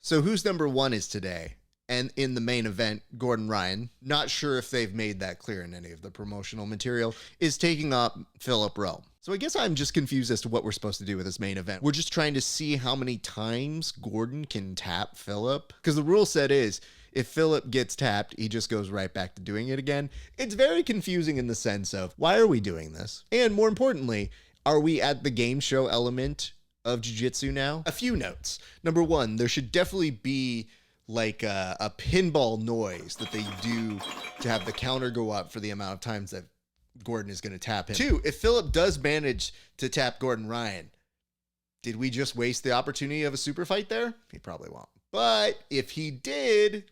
So who's number one is today, and in the main event, Gordon Ryan, not sure if they've made that clear in any of the promotional material, is taking up Philip Rowe. So I guess I'm just confused as to what we're supposed to do with this main event. We're just trying to see how many times Gordon can tap Philip, because the rule set is, if Philip gets tapped, he just goes right back to doing it again. It's very confusing in the sense of, why are we doing this? And more importantly, are we at the game show element of jiu-jitsu now? A few notes. Number one, there should definitely be like a pinball noise that they do to have the counter go up for the amount of times that Gordon is going to tap him. Two, if Philip does manage to tap Gordon Ryan, did we just waste the opportunity of a super fight there? He probably won't. But if he did...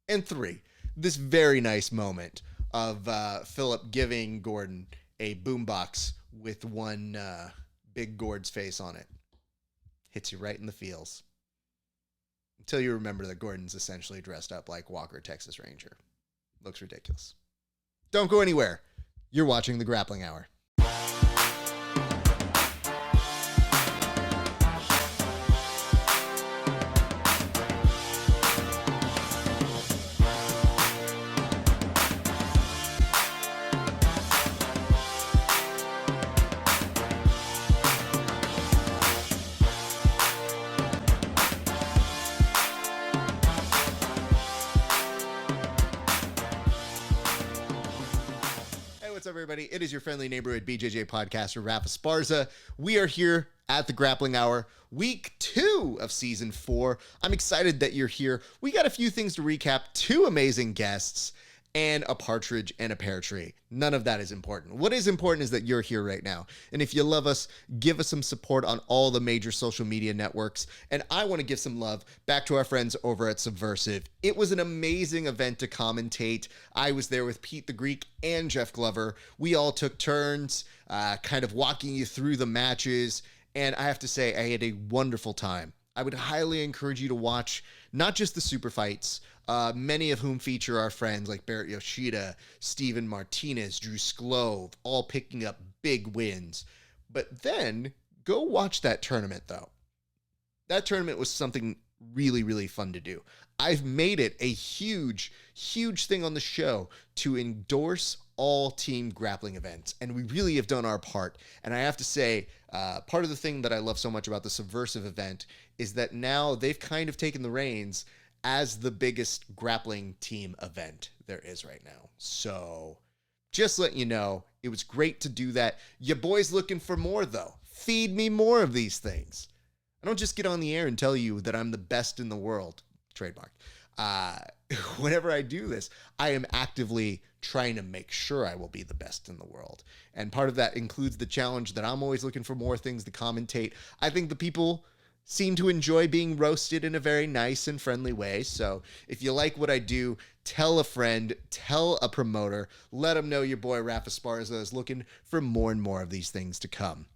And three, this very nice moment of Philip giving Gordon a boombox with one big Gord's face on it. Hits you right in the feels. Until you remember that Gordon's essentially dressed up like Walker, Texas Ranger. Looks ridiculous. Don't go anywhere. You're watching The Grappling Hour. What's up, everybody? It is your friendly neighborhood BJJ podcaster, Rafa Esparza. We are here at the Grappling Hour, week 2 of season 4. I'm excited that you're here. We got a few things to recap, 2 amazing guests, and a partridge and a pear tree. None of that is important. What is important is that you're here right now. And if you love us, give us some support on all the major social media networks. And I want to give some love back to our friends over at Subversiv. It was an amazing event to commentate. I was there with Pete the Greek and Jeff Glover. We all took turns, kind of walking you through the matches. And I have to say, I had a wonderful time. I would highly encourage you to watch not just the super fights, many of whom feature our friends like Barrett Yoshida, Steven Martinez, Drew Sklove, all picking up big wins. But then go watch that tournament, though. That tournament was something really, really fun to do. I've made it a huge, huge thing on the show to endorse all team grappling events, and we really have done our part. And I have to say, part of the thing that I love so much about the Subversive event is that now they've kind of taken the reins as the biggest grappling team event there is right now. So just letting you know, it was great to do that. Your boy's looking for more, though. Feed me more of these things. I don't just get on the air and tell you that I'm the best in the world. Trademark. Whenever I do this, I am actively trying to make sure I will be the best in the world. And part of that includes the challenge that I'm always looking for more things to commentate. I think the people seem to enjoy being roasted in a very nice and friendly way. So if you like what I do, tell a friend, tell a promoter, let them know your boy Rafa Esparza is looking for more and more of these things to come.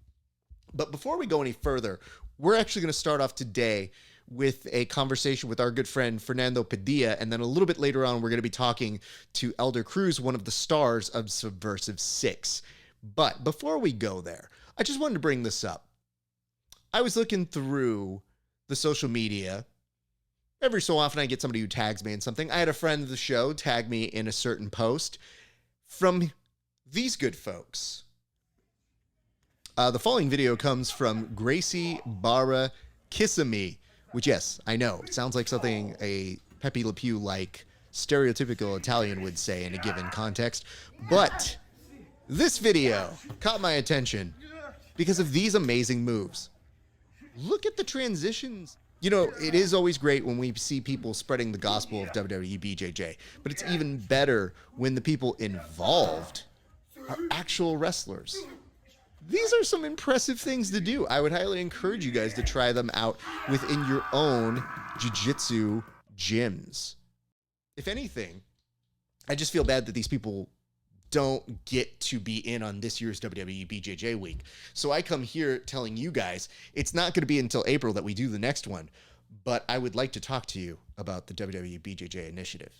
But before we go any further, we're actually going to start off today with a conversation with our good friend Fernando Padilla, and then a little bit later on, we're going to be talking to Elder Cruz, one of the stars of Subversiv 6. But before we go there, I just wanted to bring this up. I was looking through the social media. Every so often, I get somebody who tags me in something. I had a friend of the show tag me in a certain post from these good folks. The following video comes from Gracie Barra Kissami, which, yes, I know, it sounds like something a Pepe Le Pew-like stereotypical Italian would say in a given context. But this video caught my attention because of these amazing moves. Look at the transitions. You know, it is always great when we see people spreading the gospel of WWEBJJ, but it's even better when the people involved are actual wrestlers. These are some impressive things to do. I would highly encourage you guys to try them out within your own jiu-jitsu gyms. If anything, I just feel bad that these people don't get to be in on this year's WWE BJJ week. So I come here telling you guys, it's not going to be until April that we do the next one, but I would like to talk to you about the WWE BJJ initiative.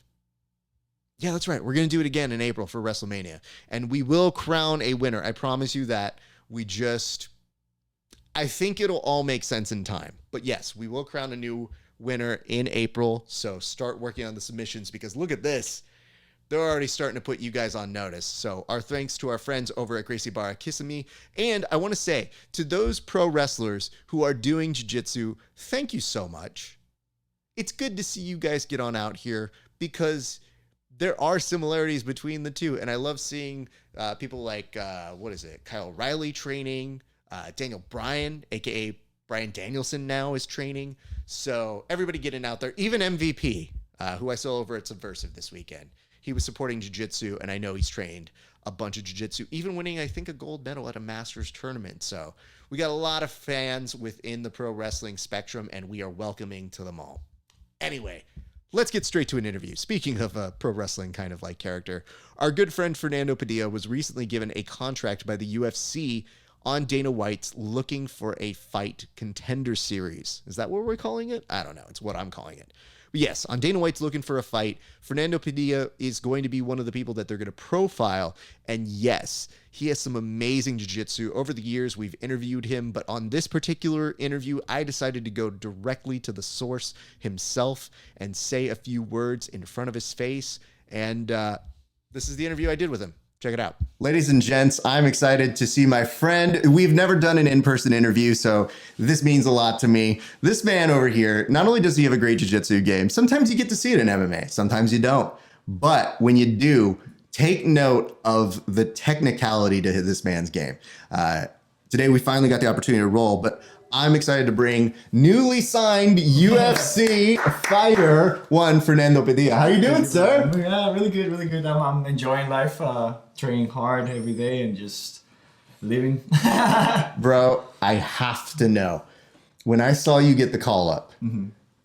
Yeah, that's right. We're going to do it again in April for WrestleMania, and we will crown a winner. I promise you that. I think it'll all make sense in time. But yes, we will crown a new winner in April. So start working on the submissions because look at this. They're already starting to put you guys on notice. So our thanks to our friends over at Gracie Barra Kissimmee. And I want to say to those pro wrestlers who are doing jiu-jitsu, thank you so much. It's good to see you guys get on out here because there are similarities between the two. And I love seeing people like, Kyle Riley training, Daniel Bryan, aka Brian Danielson now is training. So everybody getting out there, even MVP, who I saw over at Subversiv this weekend. He was supporting jiu-jitsu, and I know he's trained a bunch of jiu-jitsu, even winning, I think, a gold medal at a Masters tournament. So we got a lot of fans within the pro wrestling spectrum, and we are welcoming to them all. Anyway, let's get straight to an interview. Speaking of a pro wrestling kind of like character, our good friend Fernando Padilla was recently given a contract by the UFC on Dana White's Looking for a Fight Contender Series. Is that what we're calling it? I don't know. It's what I'm calling it. But yes, on Dana White's Looking for a Fight, Fernando Padilla is going to be one of the people that they're going to profile. And yes, he has some amazing jiu-jitsu. Over the years, we've interviewed him, but on this particular interview, I decided to go directly to the source himself and say a few words in front of his face. And this is the interview I did with him. Check it out. Ladies and gents, I'm excited to see my friend. We've never done an in-person interview, so this means a lot to me. This man over here, not only does he have a great jiu-jitsu game, sometimes you get to see it in MMA, sometimes you don't. But when you do, take note of the technicality to this man's game. Today, we finally got the opportunity to roll, but I'm excited to bring newly signed UFC fighter one, Fernando Padilla. How you doing, sir? Yeah, really good, really good. I'm enjoying life, training hard every day and just living. Bro, I have to know. When I saw you get the call up,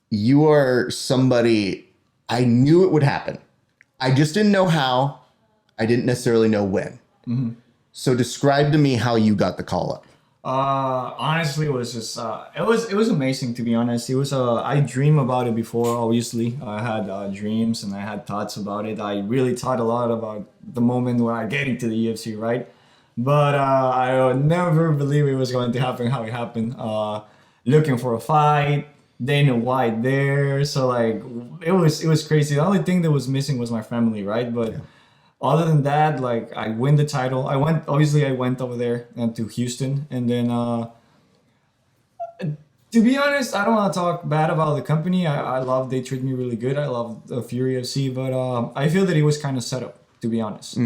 you are somebody, I knew it would happen. I just didn't know how. I didn't necessarily know when. So describe to me how you got the call up. Honestly, it was just it was amazing, to be honest. It was I dreamed about it before. Obviously, I had dreams and I had thoughts about it. I really thought a lot about the moment when I get into the UFC, right? But I would never believe it was going to happen how it happened. Looking for a fight, Dana White there, so like it was crazy. The only thing that was missing was my family, right? But other than that, like I win the title. I went over there and to Houston, and then to be honest, I don't want to talk bad about the company. I love they treat me really good. I love the Fury FC, but I feel that it was kind of set up, to be honest.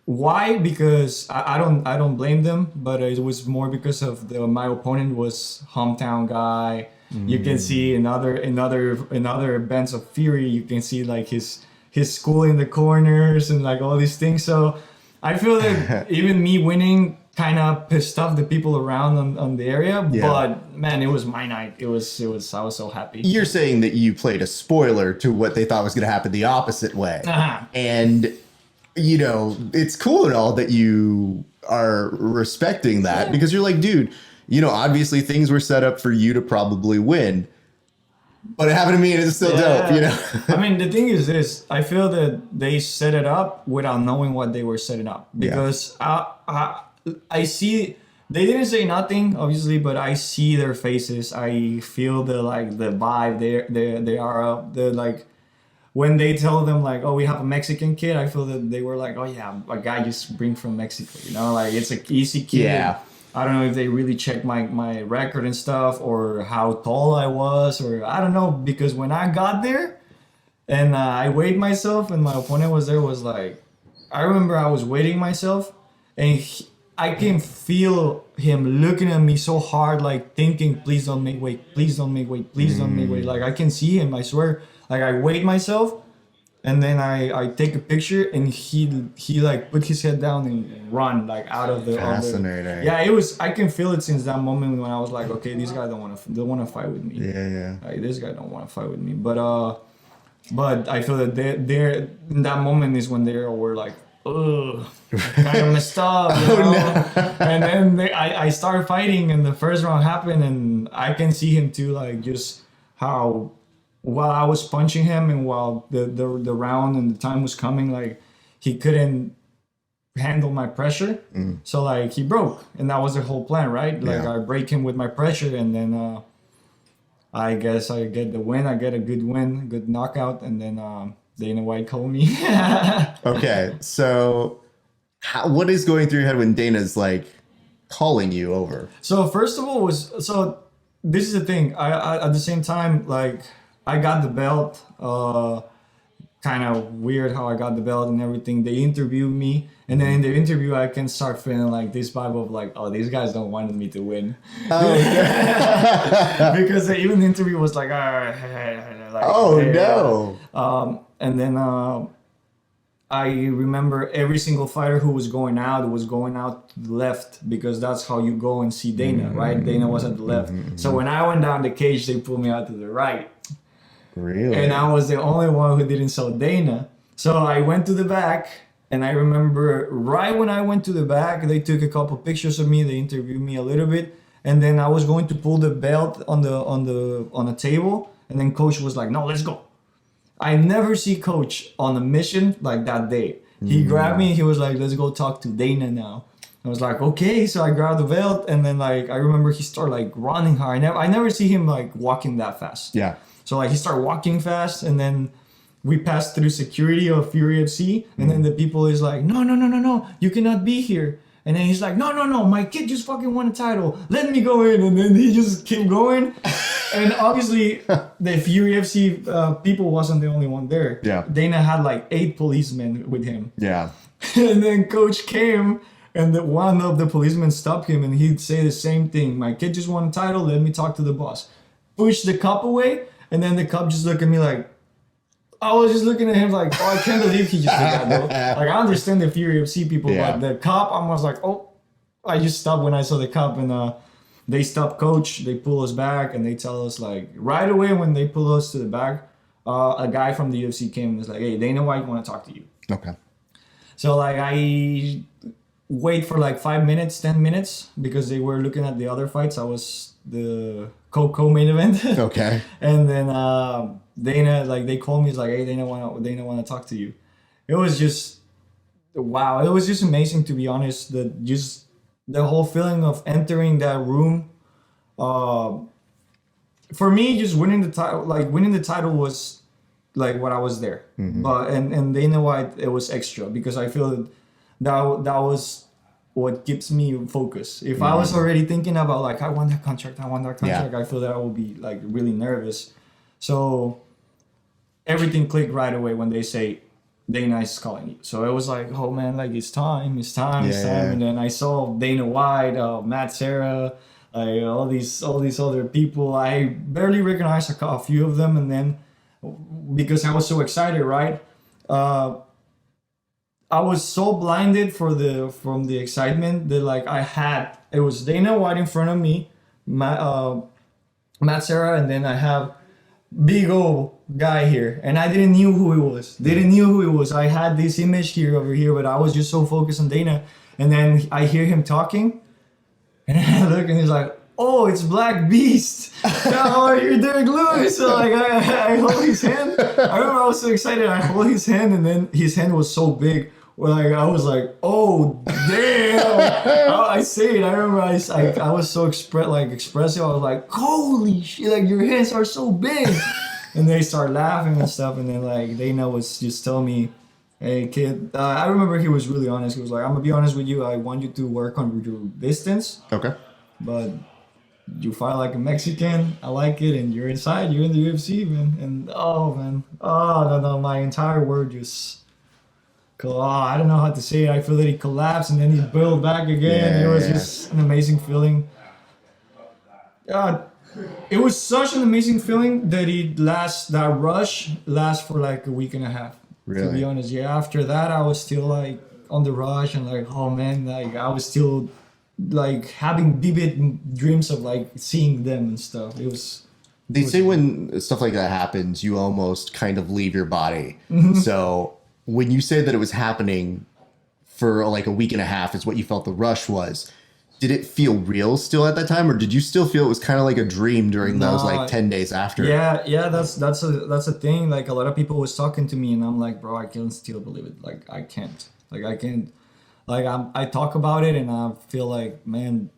Why? Because I don't blame them, but it was more because of my opponent was hometown guy. You can see in other events of Fury, you can see like his school in the corners and like all these things. So I feel that even me winning kind of pissed off the people around on the area. But man, it was my night. I was so happy. You're saying that you played a spoiler to what they thought was going to happen the opposite way. And, you know, it's cool and all that you are respecting that because you're like, dude, you know, obviously things were set up for you to probably win. But it happened to me and it's still dope, you know? I mean, the thing is this. I feel that they set it up without knowing what they were setting up. Because I see... They didn't say nothing, obviously, but I see their faces. I feel the vibe they are up. The like... When they tell them, like, oh, we have a Mexican kid, I feel that they were like, oh, yeah, a guy just bring from Mexico, you know? Like, it's an easy kid. Yeah. I don't know if they really checked my record and stuff or how tall I was or I don't know. Because when I got there and I weighed myself and my opponent was there, was like, I remember I was weighing myself and I can feel him looking at me so hard, like thinking, please don't make weight, please don't make weight, please don't make weight. Like I can see him, I swear. Like I weighed myself and then I take a picture and he like put his head down and run like out of the... Fascinating. Yeah, it was... I can feel it since that moment when I was like, okay, this guy don't want to fight with me. Yeah. Like this guy don't want to fight with me. But I feel that they're in that moment is when they were like, ugh, kind of messed up, you know? No. And then I started fighting and the first round happened and I can see him too, like just how... While I was punching him and while the round and the time was coming, like he couldn't handle my pressure. So like he broke and that was the whole plan, right? Like I break him with my pressure and then I guess I get the win. I get a good win, good knockout, and then Dana White called me. Okay, so what is going through your head when Dana's like calling you over? So first of all, this is the thing. I at the same time, like, I got the belt. Kind of weird how I got the belt and everything. They interviewed me, and then in the interview, I can start feeling like this vibe of like, oh, these guys don't want me to win. Oh, Because even the interview was like, like, oh hey, no. And then I remember every single fighter who was going out to the left, because that's how you go and see Dana, right? Dana was at the left. So when I went down the cage, they pulled me out to the right. Really? And I was the only one who didn't saw Dana. So I went to the back, and I remember right when I went to the back, they took a couple pictures of me. They interviewed me a little bit, and then I was going to pull the belt on the table, and then coach was like, "No, let's go." I never see coach on a mission like that day. He grabbed me. He was like, "Let's go talk to Dana now." I was like, "Okay." So I grabbed the belt, and then like I remember he started like running hard. I never see him like walking that fast. Yeah. So like he started walking fast, and then we passed through security of Fury FC, and then the people is like, no, you cannot be here. And then he's like, no, my kid just fucking won a title. Let me go in. And then he just kept going. And obviously the Fury FC people wasn't the only one there. Yeah. Dana had like 8 policemen with him. Yeah. And then coach came, and one of the policemen stopped him, and he'd say the same thing. My kid just won a title. Let me talk to the boss. Push the cop away. And then the cop just looked at me like, I was just looking at him like, oh, I can't believe he just did that, though. Like, I understand the Fury FC people, but the cop, I was like, oh, I just stopped when I saw the cop, and they stopped coach, they pull us back, and they tell us, like, right away when they pull us to the back, a guy from the UFC came and was like, hey, Dana White want to talk to you. Okay. So, like, I wait for like 5 minutes, 10 minutes, because they were looking at the other fights. I was the co-main event. Okay. And then Dana, like, they called me, it's like, hey, Dana want to talk to you. It was just, wow. It was just amazing, to be honest. Just the whole feeling of entering that room. For me, just winning the title was like what I was there. But and Dana White, it was extra, because I feel that was what keeps me focused. If I was already thinking about like, I want that contract, I feel that I would be like really nervous. So everything clicked right away when they say Dana is calling you. So it was like, oh man, like it's time. And then I saw Dana White, Matt Serra, like all these other people. I barely recognized a few of them, and then because I was so excited, right? I was so blinded from the excitement that like it was Dana White in front of me, Matt Serra, and then I have big old guy here, and I didn't knew who he was. I had this image here over here, but I was just so focused on Dana, and then I hear him talking, and I look, and he's like, oh, it's Black Beast. How are you, Derek Lewis? So like I hold his hand. I remember I was so excited. I hold his hand, and then his hand was so big. Well, like I was like, oh damn! I say it. I remember I was so expressive. I was like, holy shit! Like your hands are so big. And they start laughing and stuff. And then like Dana was just telling me, hey kid. I remember he was really honest. He was like, I'm gonna be honest with you. I want you to work on your distance. Okay. But you fight like a Mexican. I like it. And you're inside. You're in the UFC, man. And oh man, oh no, my entire word just. I don't know how to say it. I feel that he collapsed and then he built back again. It was just an amazing feeling. It was such an amazing feeling that that rush lasts for like a week and a half. Really? To be honest, after that, I was still like on the rush and like, oh man, like I was still like having vivid dreams of like seeing them and stuff. They say when stuff like that happens, you almost kind of leave your body. So when you said that it was happening for like a week and a half is what you felt the rush was, did it feel real still at that time, or did you still feel it was kind of like a dream during those like 10 days after? Yeah, that's a thing. Like a lot of people was talking to me, and I'm like, bro, I can still believe it. Like I can't. Like I talk about it, and I feel like, man,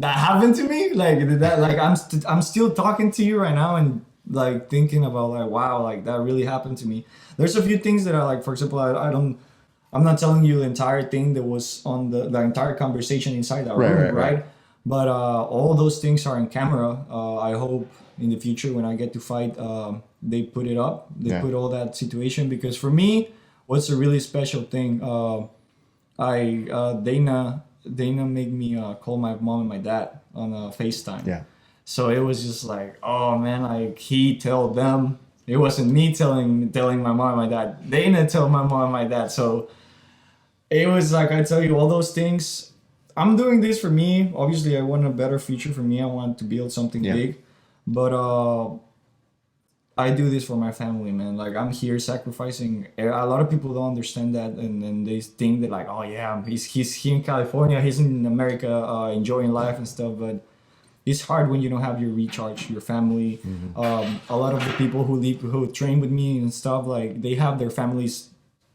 that happened to me. Like that, like I'm still talking to you right now and like thinking about like, wow, like that really happened to me. There's a few things that are like, for example, I'm not telling you the entire thing that was on the entire conversation inside that room, right? But all those things are in camera. I hope in the future when I get to fight, they put it up. They put all that situation, because for me, what's a really special thing? Dana made me call my mom and my dad on FaceTime. Yeah. So it was just like, oh man, like he told them. It wasn't me telling my mom and my dad. Dana told my mom and my dad. So it was like, I tell you, all those things. I'm doing this for me. Obviously, I want a better future for me. I want to build something big. But I do this for my family, man. Like, I'm here sacrificing. A lot of people don't understand that, and they think that like, oh yeah, he's here in California, he's in America, enjoying life and stuff. But it's hard when you don't have your recharge, your family. A lot of the people who train with me and stuff, like they have their families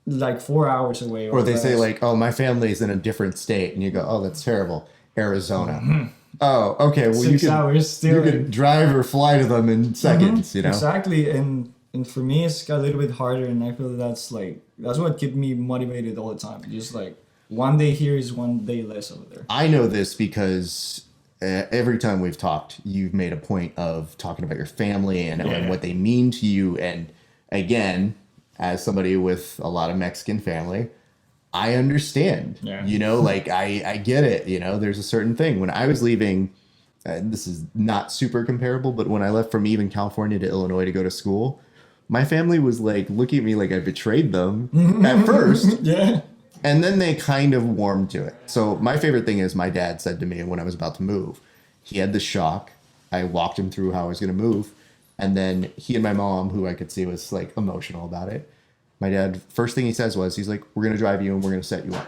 like 4 hours away. Or they say like, oh, my family's in a different state, and you go, oh, that's terrible, Arizona. Oh, okay. Well, 6 hours still. You can drive or fly to them in seconds, you know? Exactly. And for me, it's a little bit harder. And I feel that's what kept me motivated all the time. Just like one day here is one day less over there. I know this because every time we've talked, you've made a point of talking about your family and what they mean to you. And again, as somebody with a lot of Mexican family, I understand, you know, like I get it. You know, there's a certain thing. When I was leaving, this is not super comparable, but when I left from even California to Illinois to go to school, my family was like looking at me like I betrayed them at first. And then they kind of warmed to it. So my favorite thing is my dad said to me when I was about to move, he had the shock. I walked him through how I was going to move. And then he and my mom, who I could see was like emotional about it. My dad, first thing he says was, he's like, we're going to drive you and we're going to set you up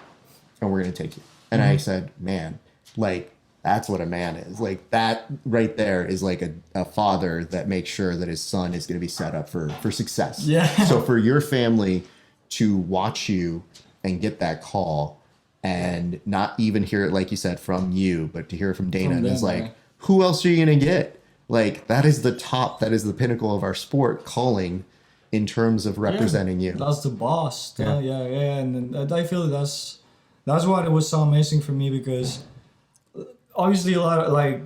and we're going to take you. And I said, man, like, that's what a man is. Like that right there is like a father that makes sure that his son is going to be set up for success. So for your family to watch you and get that call and not even hear it, like you said, from you, but to hear it from Dana, and it's like, who else are you going to get? Like, that is the top, that is the pinnacle of our sport calling in terms of representing you. That's the boss. And I feel that's what it was so amazing for me, because obviously a lot of like,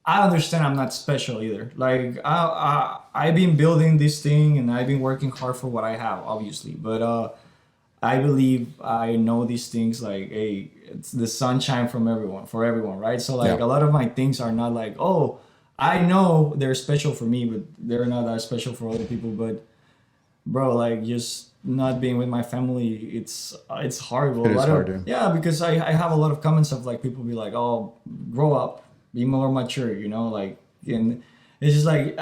I understand I'm not special either. Like I've been building this thing and I've been working hard for what I have, obviously. But I believe I know these things like, hey, it's the sunshine for everyone, right? So like a lot of my things are not like, oh, I know they're special for me, but they're not that special for other people. But bro, like just not being with my family, it's horrible. It is hard. Because I have a lot of comments of like people be like, oh, grow up, be more mature, you know, like, and it's just like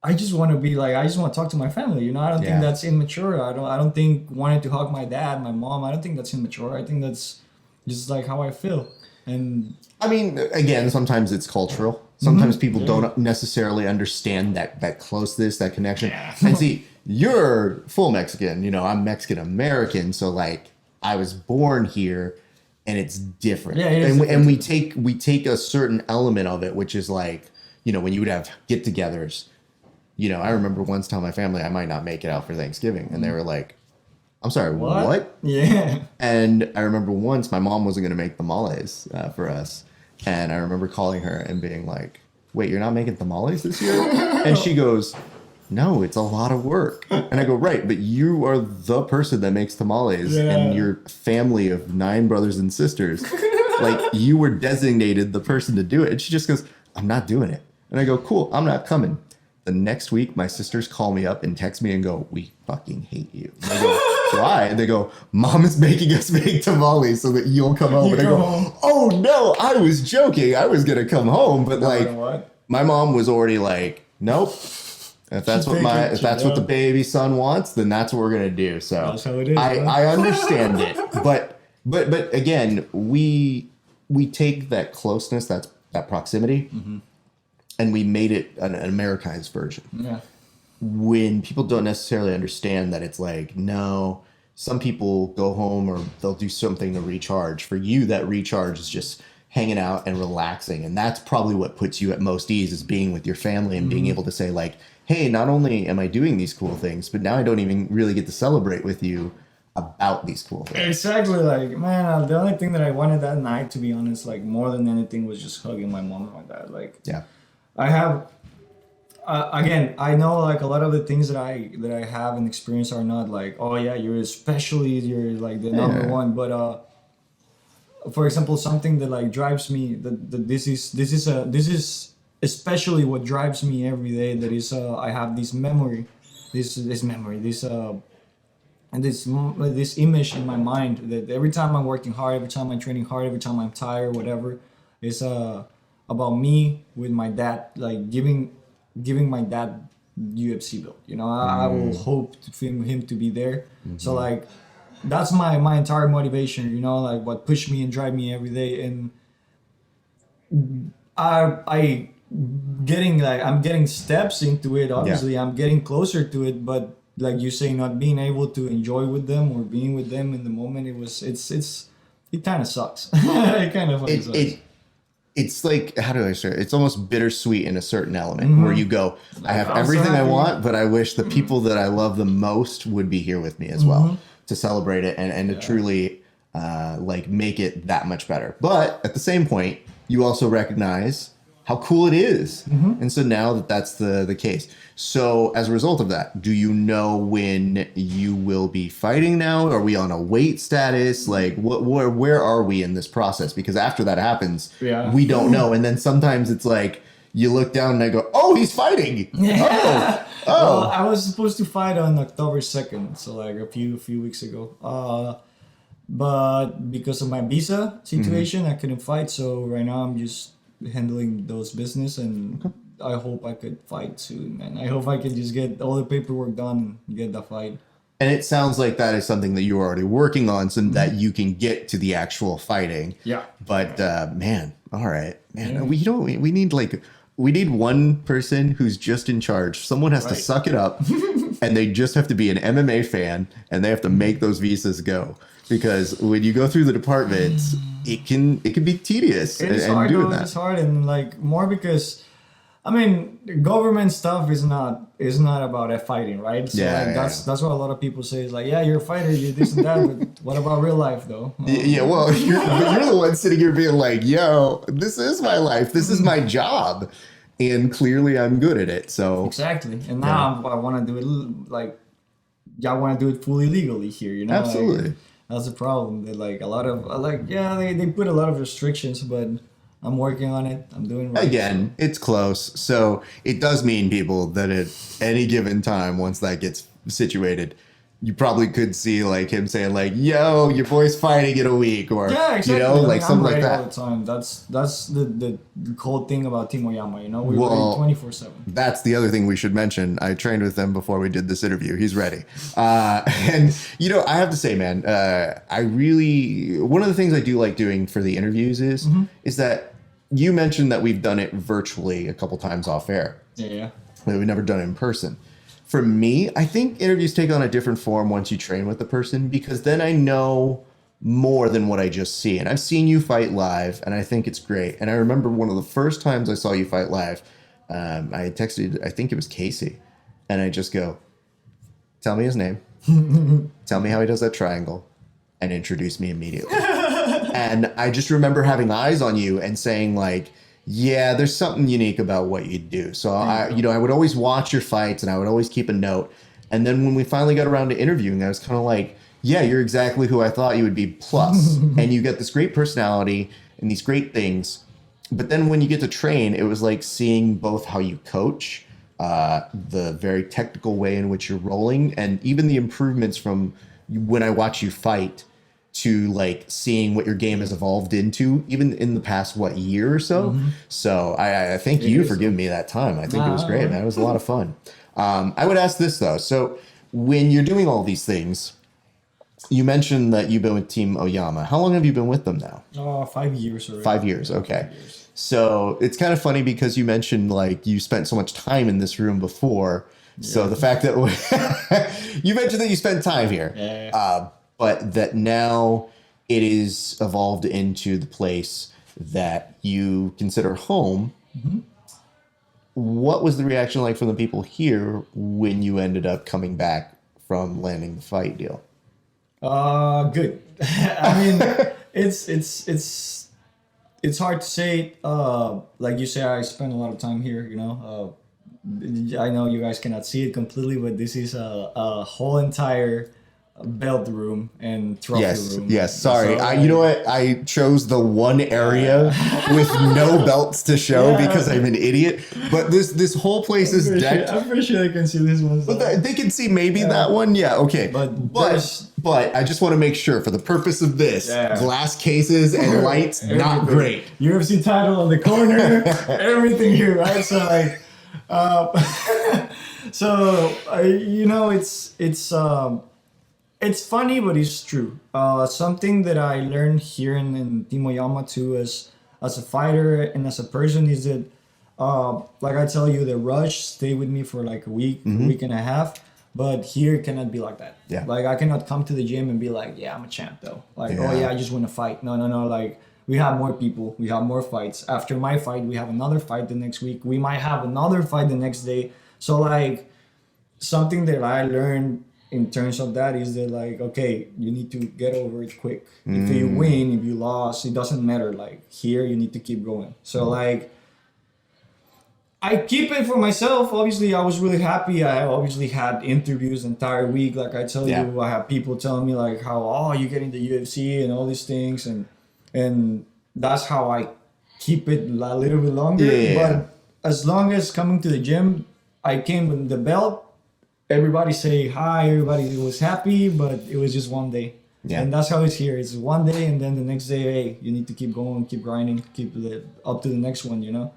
I just want to be like, I just want to talk to my family, you know. I don't think that's immature. I don't think wanting to hug my dad, my mom, I don't think that's immature. I think that's just like how I feel. And I mean, again, sometimes it's cultural. Sometimes people don't necessarily understand that closeness, that connection. And see, you're full Mexican, you know, I'm Mexican American. So like I was born here and it's different. And we take a certain element of it, which is like, you know, when you would have get-togethers, you know, I remember once telling my family I might not make it out for Thanksgiving. And they were like, I'm sorry, what? And I remember once my mom wasn't going to make tamales for us. And I remember calling her and being like, wait, you're not making tamales this year? And she goes, no, it's a lot of work. And I go, right, but you are the person that makes tamales and your family of 9 brothers and sisters. Like, you were designated the person to do it. And she just goes, I'm not doing it. And I go, cool, I'm not coming. The next week, my sisters call me up and text me and go, we fucking hate you. And I go, why? And they go, Mom is making us make tamales so that you'll come home. And I go, oh no, I was joking. I was gonna come home, but like, my mom was already like, nope. If that's what what the baby son wants, then that's what we're gonna do. So that's how it is, I understand it, but again, we take that closeness, that proximity, and we made it an Americanized version. When people don't necessarily understand that it's like, no, some people go home or they'll do something to recharge. For you, that recharge is just hanging out and relaxing. And that's probably what puts you at most ease, is being with your family and being able to say like, hey, not only am I doing these cool things, but now I don't even really get to celebrate with you about these cool things. Exactly. Like, man, the only thing that I wanted that night, to be honest, like more than anything, was just hugging my mom and my dad. Like, Yeah. I have, again, I know like a lot of the things that I have and experience are not like, oh yeah, you're like the number one. But for example, something that like drives me, that this is especially what drives me every day. That is, I have this memory, this image in my mind that every time I'm working hard, every time I'm training hard, every time I'm tired, whatever, it's about me with my dad, like giving my dad UFC belt. You know, I will hope for him to be there. So like, that's my entire motivation. You know, like what pushed me and drive me every day. And I'm getting steps into it. Obviously, I'm getting closer to it, but like you say, not being able to enjoy with them or being with them in the moment, it kind of sucks. It kind of sucks. It's like, how do I say it? It's almost bittersweet in a certain element where you go, I have everything I want, but I wish the people that I love the most would be here with me as well to celebrate it and to truly like make it that much better. But at the same point, you also recognize how cool it is. And so now that's the case. So as a result of that, do you know when you will be fighting now? Are we on a weight status? Like where are we in this process? Because after that happens, we don't know. And then sometimes it's like, you look down and I go, oh, he's fighting. Oh. Well, I was supposed to fight on October 2nd. So like a few weeks ago. But because of my visa situation, I couldn't fight. So right now I'm just handling those business, and I hope I could fight soon, man. I hope I can just get all the paperwork done and get the fight. And it sounds like that is something that you're already working on so that you can get to the actual fighting. Yeah. But man, all right, man. Yeah. We need one person who's just in charge. Someone has to suck it up and they just have to be an MMA fan and they have to make those visas go. Because when you go through the departments, it can be tedious. It's hard, doing that. It's hard, and like more because, I mean, government stuff is not about fighting, right? So that's what a lot of people say. Is like, yeah, you're a fighter, you're this and that, but what about real life though? Well, you're the one sitting here being like, yo, this is my life, this is my job, and clearly I'm good at it. So exactly, and now I want to do it like, I want to do it fully legally here. You know, absolutely. Like, that's the problem. That like a lot of they put a lot of restrictions, but I'm working on it. I'm doing right. Again, it's close. So it does mean, people, that at any given time, once that gets situated, you probably could see like him saying like, yo, your boy's fighting in a week, or exactly. You know, like something like that. All the time. That's the cool thing about Team Oyama, you know, we're ready 24/7. That's the other thing we should mention. I trained with him before we did this interview. He's ready. And you know, I have to say, man, one of the things I do like doing for the interviews is that you mentioned that we've done it virtually a couple times off air. Yeah. But we've never done it in person. For me, I think interviews take on a different form once you train with the person, because then I know more than what I just see. And I've seen you fight live, and I think it's great. And I remember one of the first times I saw you fight live, I had texted, I think it was Casey, and I just go, tell me his name, tell me how he does that triangle, and introduce me immediately. And I just remember having eyes on you and saying like, yeah, there's something unique about what you do. So I would always watch your fights and I would always keep a note. And then when we finally got around to interviewing, I was kind of like, yeah, you're exactly who I thought you would be, plus. And you get this great personality and these great things. But then when you get to train, it was like seeing both how you coach, the very technical way in which you're rolling, and even the improvements from when I watch you fight to like seeing what your game has evolved into, even in the past, year or so. So I thank you for giving me that time. I think it was great, man. It was a lot of fun. I would ask this though. So when you're doing all these things, you mentioned that you've been with Team Oyama. How long have you been with them now? 5 years already. 5 years, okay. 5 years. So it's kind of funny because you mentioned like you spent so much time in this room before. Yeah. So the fact that you mentioned that you spent time here. Yeah. But that now it is evolved into the place that you consider home. What was the reaction like from the people here when you ended up coming back from landing the fight deal? Good. I mean, it's hard to say. Like you say, I spent a lot of time here. I know you guys cannot see it completely, but this is a whole entire belt room and trophy room. Yes. Sorry. So, You know what? I chose the one area with no belts to show because I'm an idiot. But this whole place is decked. I'm pretty sure they can see this one. But they can see maybe that one. Yeah. Okay. But I just want to make sure for the purpose of this, glass cases and lights, not great. UFC title on the corner, everything here, right? So like, it's funny, but it's true. Something that I learned here in Team Oyama too, as a fighter and as a person, is that, like I tell you, the rush stay with me for like a week and a half. But here it cannot be like that. Yeah. Like I cannot come to the gym and be like, yeah, I'm a champ though. Like, oh yeah, I just want to fight. No. Like we have more people, we have more fights. After my fight, we have another fight the next week. We might have another fight the next day. So like something that I learned in terms of that is that like, okay, you need to get over it quick. If you win, if you lost, it doesn't matter. Like here, you need to keep going. So like, I keep it for myself. Obviously, I was really happy. I obviously had interviews the entire week. Like I tell you, I have people telling me like how, you get into UFC and all these things. And that's how I keep it a little bit longer. But as long as coming to the gym, I came with the belt. Everybody say hi. Everybody was happy, but it was just one day. Yeah. And that's how it's here. It's one day, and then the next day, hey, you need to keep going, keep grinding, keep up to the next one, Yeah.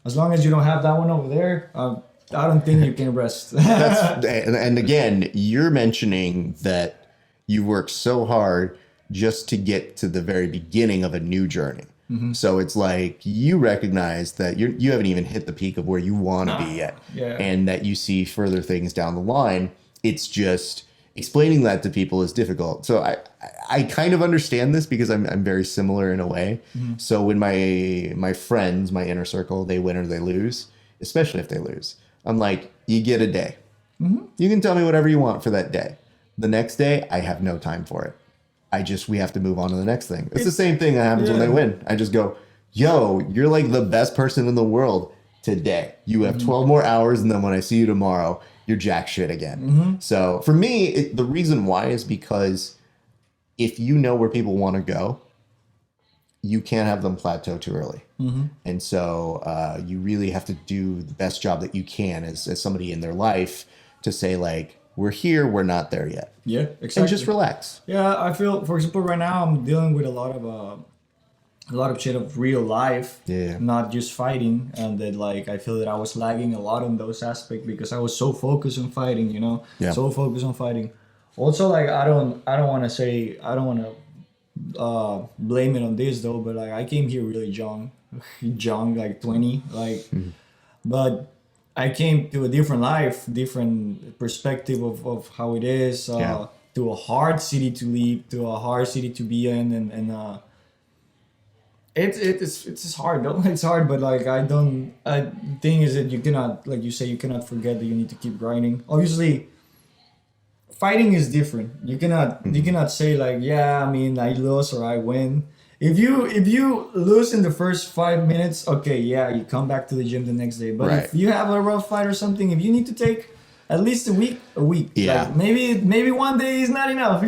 As long as you don't have that one over there, I don't think you can rest. And again, you're mentioning that you work so hard just to get to the very beginning of a new journey. So it's like you recognize that you haven't even hit the peak of where you want to be yet, and that you see further things down the line. It's just explaining that to people is difficult. So I kind of understand this because I'm very similar in a way. So when my friends, my inner circle, they win or they lose, especially if they lose, I'm like, you get a day. You can tell me whatever you want for that day. The next day, I have no time for it. We have to move on to the next thing. It's the same thing that happens when they win. I just go, yo, you're like the best person in the world today. You have 12 more hours, and then when I see you tomorrow, you're jack shit again. So for me, the reason why is because if you know where people want to go, you can't have them plateau too early. And so you really have to do the best job that you can as somebody in their life to say like, we're here, we're not there yet. Yeah, exactly. And just relax. Yeah, I feel, for example, right now I'm dealing with a lot of shit of real life, not just fighting, and that like I feel that I was lagging a lot on those aspects because I was so focused on fighting, so focused on fighting. Also, like I don't want to blame it on this though, but like I came here really young, like 20, like, but I came to a different life, different perspective of how it is, to a hard city to leave, to a hard city to be in, and it's hard though. It's hard, but like the thing is that you cannot, like you say, you cannot forget that you need to keep grinding. Obviously, fighting is different. You cannot say like, yeah, I mean, I lose or I win. If you lose in the first 5 minutes, okay, yeah, you come back to the gym the next day. But if you have a rough fight or something, if you need to take at least a week. Yeah. Like maybe one day is not enough,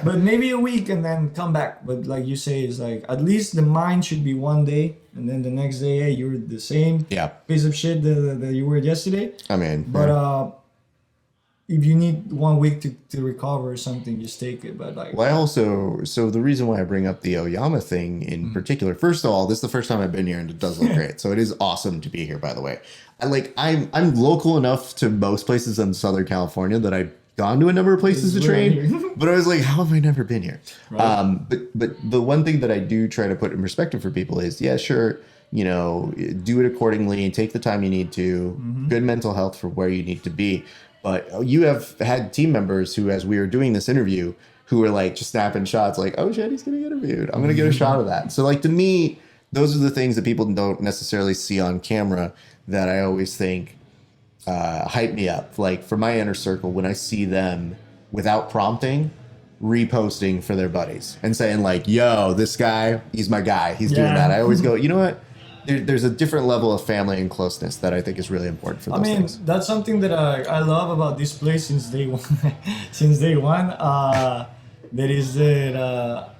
but maybe a week and then come back. But like you say, it's like at least the mind should be one day, and then the next day, hey, you're the same piece of shit that you were yesterday. I mean, but if you need 1 week to recover or something, just take it. But like, well, so the reason why I bring up the Oyama thing in particular, first of all, this is the first time I've been here, and it does look great. So it is awesome to be here, by the way. I'm local enough to most places in Southern California that I've gone to a number of places to train, but I was like, how have I never been here? Right. But the one thing that I do try to put in perspective for people is, yeah, sure, do it accordingly, take the time you need to, good mental health for where you need to be. But you have had team members who, as we were doing this interview, who are like just snapping shots like, oh shit, he's getting interviewed. I'm gonna get a shot of that. So like to me, those are the things that people don't necessarily see on camera that I always think hype me up. Like for my inner circle, when I see them without prompting, reposting for their buddies and saying like, yo, this guy, he's my guy. He's doing that. I always go, you know what? There's a different level of family and closeness that I think is really important for those things. That's something that I love about this place since day one. Since day one, that is that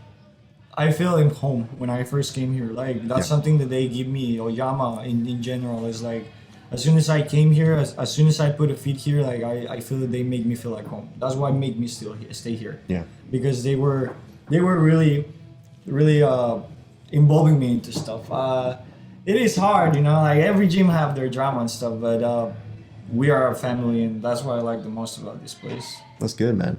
I feel in home when I first came here. Like that's something that they give me, or Yama in general, is like as soon as I came here, as soon as I put a feet here, like I feel that they make me feel like home. That's why make me still stay here. Yeah. Because they were really involving me into stuff. It is hard, you know, like every gym have their drama and stuff, but we are a family, and that's what I like the most about this place. That's good, man.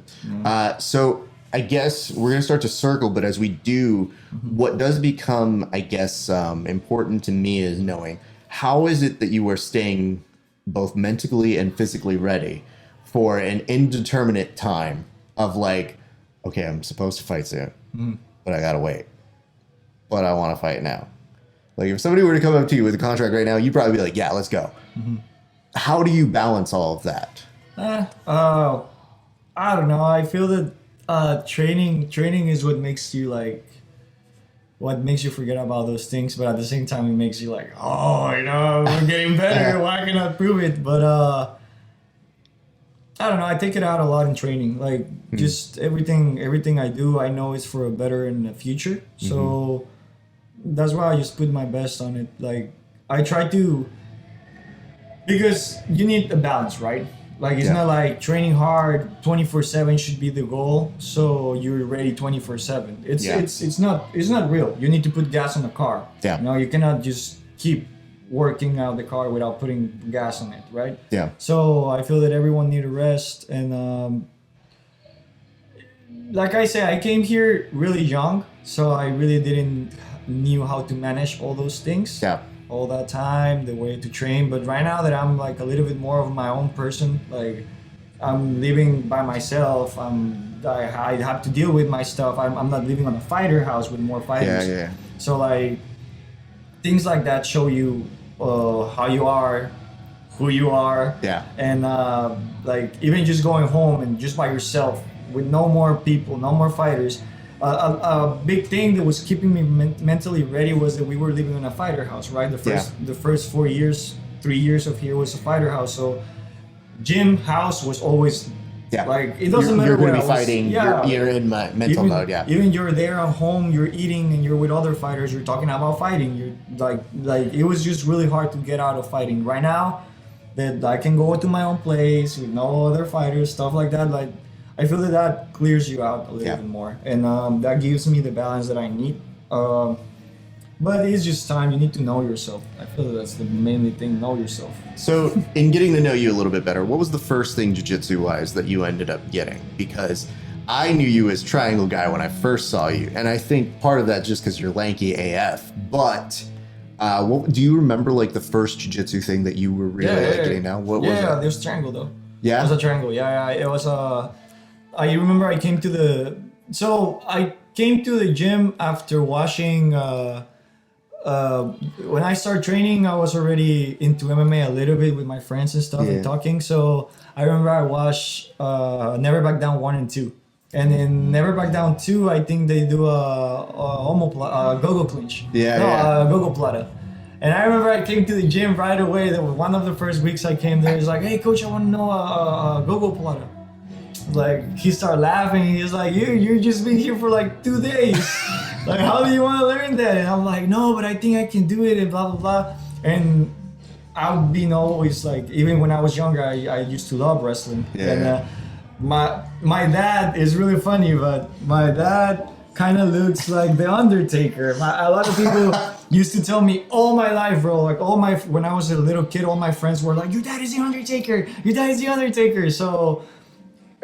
So I guess we're gonna start to circle, but as we do, what does become, I guess, important to me is knowing how is it that you are staying both mentally and physically ready for an indeterminate time of like, okay, I'm supposed to fight soon, but I gotta wait, but I want to fight now. Like if somebody were to come up to you with a contract right now, you'd probably be like, yeah, let's go. How do you balance all of that? I don't know. I feel that training is what makes you forget about those things, but at the same time it makes you like, oh, you know, we're getting better. Why can I prove it? But I don't know. I take it out a lot in training. Like just everything I do, I know is for a better in the future. So that's why I just put my best on it. Like I try to, because you need a balance, right? Like it's not like training hard 24/7 should be the goal, so you're ready 24/7. It's not real. You need to put gas on the car. Yeah. You know, you cannot just keep working out the car without putting gas on it, right? Yeah. So I feel that everyone need a rest, and like I said, I came here really young, so I really didn't knew how to manage all those things. Yeah. All that time, the way to train. But right now that I'm like a little bit more of my own person, like I'm living by myself, I have to deal with my stuff. I'm not living on a fighter house with more fighters. Yeah. So like things like that show you how you are, who you are. Yeah. And like even just going home and just by yourself with no more people, no more fighters. A big thing that was keeping me mentally ready was that we were living in a fighter house, right? The first 3 years of here was a fighter house. So gym house was always like it doesn't matter where I was. You're going to be fighting. You're in my mental mode. Yeah. Even you're there at home, you're eating, and you're with other fighters. You're talking about fighting. You're like it was just really hard to get out of fighting. Right now, that I can go to my own place with no other fighters, stuff like that. Like. I feel that clears you out a little bit more, and that gives me the balance that I need. But it's just time. You need to know yourself. I feel that's the mainly thing. Know yourself. So, in getting to know you a little bit better, what was the first thing jiu-jitsu wise that you ended up getting? Because I knew you as triangle guy when I first saw you, and I think part of that just because you're lanky AF. But what do you remember? Like the first jiu-jitsu thing that you were really getting down? What was it? Yeah, there's triangle though. Yeah, it was a triangle. Yeah, it was a. I remember I came to the gym after washing. When I started training, I was already into MMA a little bit with my friends and stuff and talking. So I remember I watched Never Back Down 1 and 2. And in Never Back Down 2, I think they do a go-go clinch. Go-go plata. And I remember I came to the gym right away. That was one of the first weeks I came there. He's like, hey, coach, I want to know a go-go plata. Like he started laughing. He's like, you're just been here for like 2 days. Like, how do you want to learn that? And I'm like, no, but I think I can do it and blah blah blah. And I've been always like, even when I was younger, I used to love wrestling. And my dad is really funny, but my dad kind of looks like the Undertaker. A lot of people used to tell me all my life, bro. Like when I was a little kid, all my friends were like, your dad is the Undertaker. Your dad is the Undertaker. So.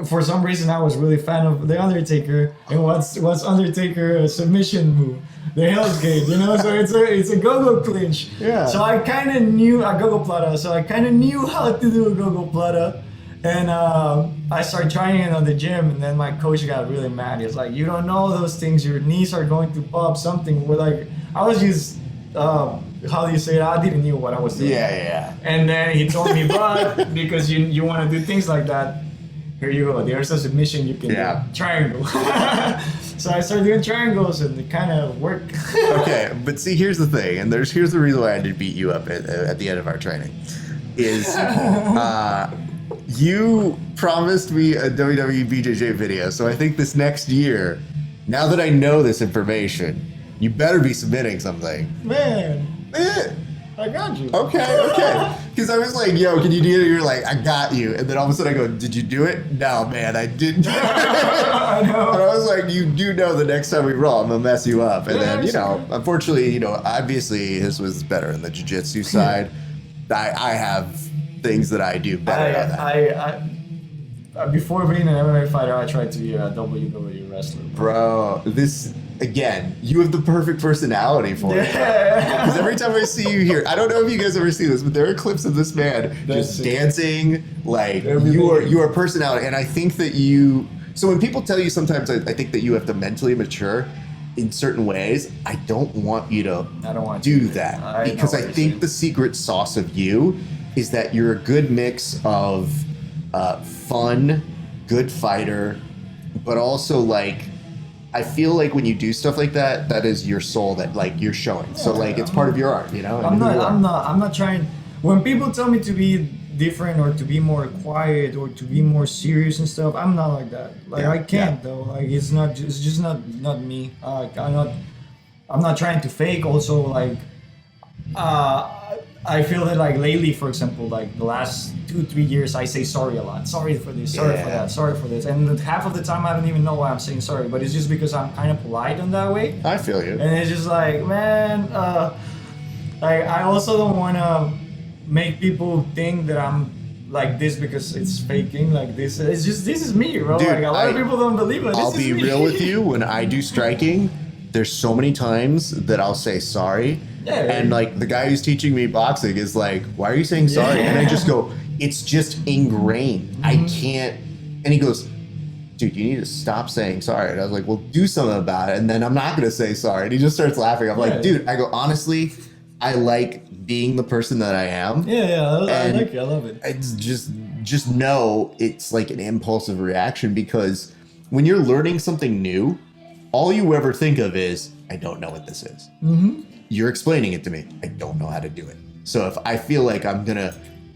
For some reason, I was really fan of The Undertaker. And what's Undertaker a submission move? The Hell's Gate, you know? So it's a go-go clinch. Yeah. So I kind of knew a go-go plata. So I kind of knew how to do a go-go plata. And I started trying it on the gym, and then my coach got really mad. He was like, "You don't know those things. Your knees are going to pop." Something. We're like, I was just, how do you say it? I didn't know what I was doing. Yeah. And then he told me, "But because you want to do things like that, here you go. There's a submission you can do. Triangle." So I started doing triangles, and it kind of worked. Okay, but see, here's the thing, and here's the reason why I did beat you up at the end of our training, is you promised me a WWEBJJ video, so I think this next year, now that I know this information, you better be submitting something. Man, I got you. Okay. Because I was like, yo, can you do it? You're like, I got you. And then all of a sudden I go, did you do it? No, man, I didn't do it. I know. And I was like, you do know the next time we roll, I'm going to mess you up. And then, unfortunately, obviously his was better in the jiu-jitsu side. I have things that I do better on that. I before being an MMA fighter, I tried to be a WWE wrestler. Bro, again, you have the perfect personality for it. Because every time I see you here, I don't know if you guys ever see this, but there are clips of this man just dancing. Like, you are personality. And I think that so when people tell you sometimes, I think that you have to mentally mature in certain ways, I don't want you to do that. Because I think the secret sauce of you is that you're a good mix of fun, good fighter, but also like, I feel like when you do stuff like that, that is your soul that like you're showing. So like it's part of your art, I'm not trying. When people tell me to be different or to be more quiet or to be more serious and stuff, I'm not like that. Like I can't though. Like it's just not me. I'm not trying to fake. Also like, I feel that like lately, for example, like the last 2-3 years, I say sorry a lot. Sorry for this, sorry for that, sorry for this. And half of the time I don't even know why I'm saying sorry, but it's just because I'm kind of polite in that way. I feel you. And it's just like, man, I also don't want to make people think that I'm like this because it's faking like this. It's just, this is me, bro. Dude, like a lot of people don't believe it. I'll be real with you. When I do striking, there's so many times that I'll say sorry. Yeah, and like the guy who's teaching me boxing is like, why are you saying sorry? And I just go, it's just ingrained. I can't. And he goes, dude, you need to stop saying sorry. And I was like, well, do something about it. And then I'm not going to say sorry. And he just starts laughing. I'm like, dude, I go, honestly, I like being the person that I am. I like it. I love it. It's just know it's like an impulsive reaction, because when you're learning something new, all you ever think of is, I don't know what this is. You're explaining it to me. I don't know how to do it. So if I feel like I'm going to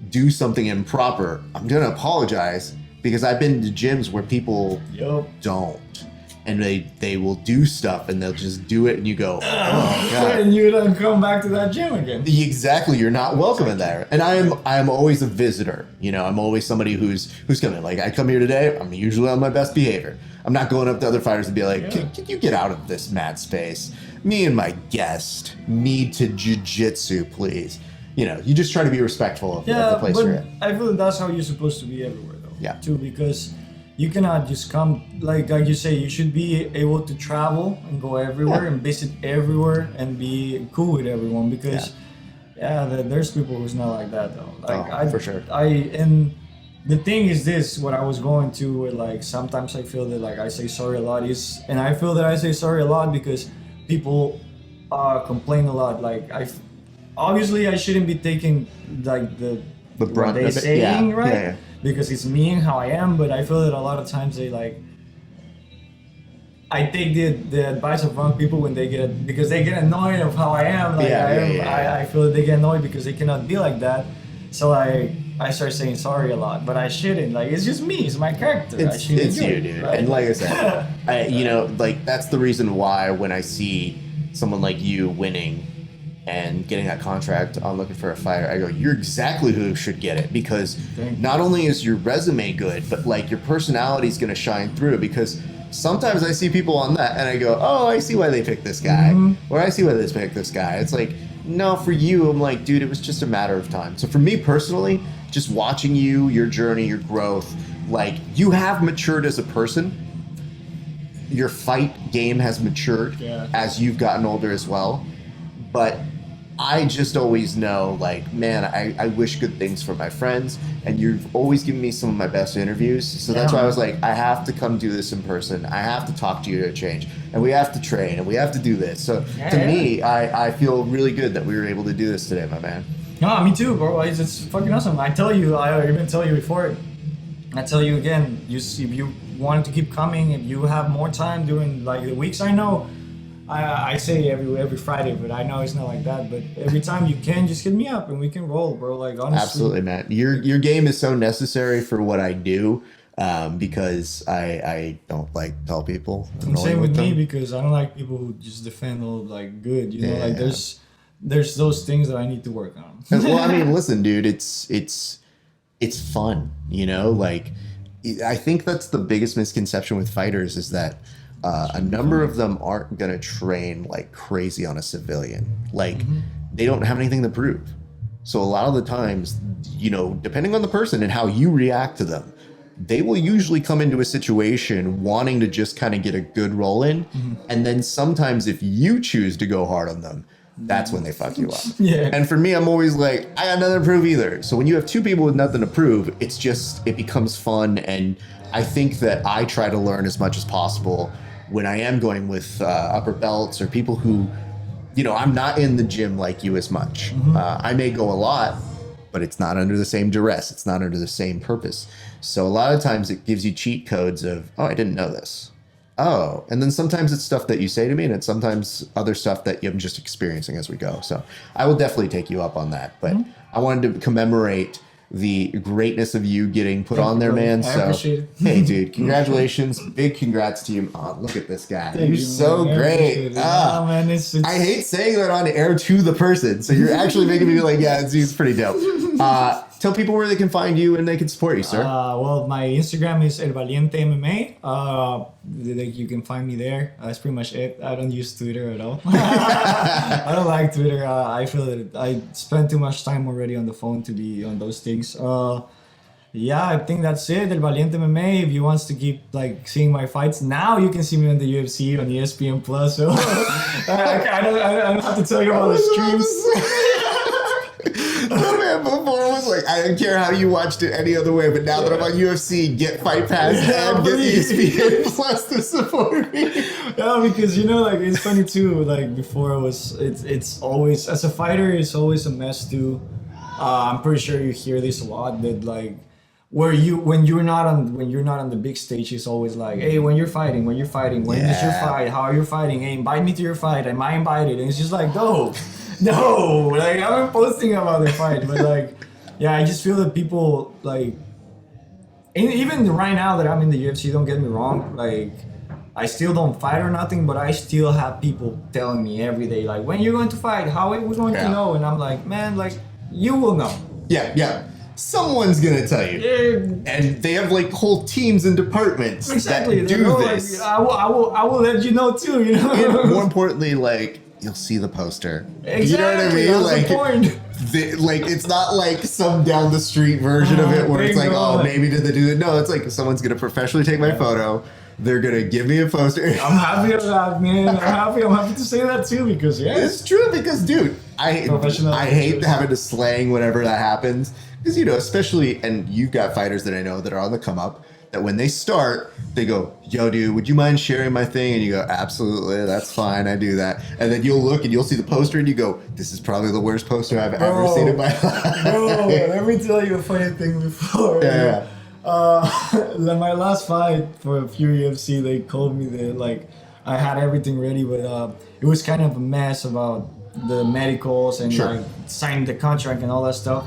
do something improper, I'm going to apologize, because I've been to gyms where people don't. And they will do stuff and they'll just do it and you go, oh God. And you don't come back to that gym again. Exactly. You're not welcome in there. And I am always a visitor. I'm always somebody who's coming. Like I come here today, I'm usually on my best behavior. I'm not going up to other fighters and be like, can you get out of this mad space? Me and my guest need to jiu-jitsu, please. You just try to be respectful of the place you're in. I feel that's how you're supposed to be everywhere, though. Yeah. Too, because you cannot just come, like you say, you should be able to travel and go everywhere and visit everywhere and be cool with everyone, because there's people who's not like that, though. Like for sure. And the thing is this, what I was going to, where like sometimes I feel that like I say sorry a lot and I feel that I say sorry a lot because people complain a lot. Like obviously I shouldn't be taking like the brunt of it, saying, right? Yeah. Because it's me and how I am, but I feel that a lot of times I take the advice of wrong people when because they get annoyed of how I am. Like I feel that they get annoyed because they cannot be like that. So I start saying sorry a lot, but I shouldn't. Like it's just me, it's my character. It's you, dude. Right? And like I said, like that's the reason why when I see someone like you winning and getting that contract on Looking for a Fighter, I go, you're exactly who should get it, because not only is your resume good, but like your personality is going to shine through. Because sometimes I see people on that and I go, oh, I see why they picked this guy, or I see why they picked this guy. It's like, no, for you, I'm like, dude, it was just a matter of time. So for me personally, just watching you, your journey, your growth, like you have matured as a person. Your fight game has matured as you've gotten older as well. But I just always know, like, man, I wish good things for my friends, and you've always given me some of my best interviews. So that's why I was like, I have to come do this in person. I have to talk to you to change, and we have to train, and we have to do this. So me, I feel really good that we were able to do this today, my man. No, me too, bro. It's fucking awesome. I even tell you before. I tell you again, if you want to keep coming, if you have more time during like the weeks, I know. I say every Friday, but I know it's not like that. But every time you can, just hit me up and we can roll, bro. Like honestly, absolutely, man. Your game is so necessary for what I do, because I don't like tell people. And same with me, because I don't like people who just defend all like good. You know, like there's those things that I need to work on. Well, I mean, listen, dude, it's fun. You know, like I think that's the biggest misconception with fighters is that. A number of them aren't going to train like crazy on a civilian. Like they don't have anything to prove. So a lot of the times, you know, depending on the person and how you react to them, they will usually come into a situation wanting to just kind of get a good roll in. And then sometimes if you choose to go hard on them, that's when they fuck you up. And for me, I'm always like, I got nothing to prove either. So when you have two people with nothing to prove, it becomes fun. And I think that I try to learn as much as possible when I am going with upper belts or people who, you know, I'm not in the gym like you as much. I may go a lot, but it's not under the same duress. It's not under the same purpose. So a lot of times it gives you cheat codes of, oh, I didn't know this. Oh, and then sometimes it's stuff that you say to me, and it's sometimes other stuff that I'm just experiencing as we go. So I will definitely take you up on that. But I wanted to commemorate the greatness of you getting put on there, man. I appreciate it. Hey, dude, congratulations. Big congrats to you. Oh, look at this guy. You're so great. Oh, man, it's... I hate saying that on air to the person. So you're actually making me like, yeah, it's pretty dope. Tell people where they can find you and they can support you, sir. Well, my Instagram is El Valiente MMA. You can find me there. That's pretty much it. I don't use Twitter at all. I don't like Twitter. I feel that I spend too much time already on the phone to be on those things. Yeah, I think that's it. El Valiente MMA. If you want to keep like seeing my fights, now you can see me on the UFC on ESPN Plus. So I don't have to tell you about the streams. No, man, before it was like, I didn't care how you watched it any other way, but now that I'm on UFC, get Fight Pass and get ESPN Plus to support me. Yeah, because, you know, like, it's funny too, like, before it's always, as a fighter, it's always a mess too. I'm pretty sure you hear this a lot, that, like, when you're not on the big stage, it's always like, hey, when you're fighting, when is your fight, how are you fighting, hey, invite me to your fight, am I invited? And it's just like, no, like, I'm not posting about the fight, but like, yeah, I just feel that people, like, even right now that I'm in the UFC, don't get me wrong, like, I still don't fight or nothing, but I still have people telling me every day, like, when you're going to fight, how are we going to know? And I'm like, man, like, you will know. Yeah. Someone's gonna tell you, and they have like whole teams and departments that do this. Like, I will let you know too. You know. And more importantly, like, you'll see the poster. Exactly. You know what I mean? That's like, the point. Like, it's not like some down the street version of it where it's like, oh, maybe did they do it? No, it's like someone's gonna professionally take my photo. They're gonna give me a poster. I'm happy about that, man. I'm happy to say that too, because it's true. Because, dude, I hate having to slang whenever that happens. Because, you know, especially, and you've got fighters that I know that are on the come up, that when they start, they go, yo, dude, would you mind sharing my thing? And you go, absolutely, that's fine, I do that. And then you'll look and you'll see the poster and you go, this is probably the worst poster I've ever seen in my life. Bro, let me tell you a funny thing before. Yeah. My last fight for Fury UFC, they called me that, like, I had everything ready, but it was kind of a mess about the medicals and like signing the contract and all that stuff.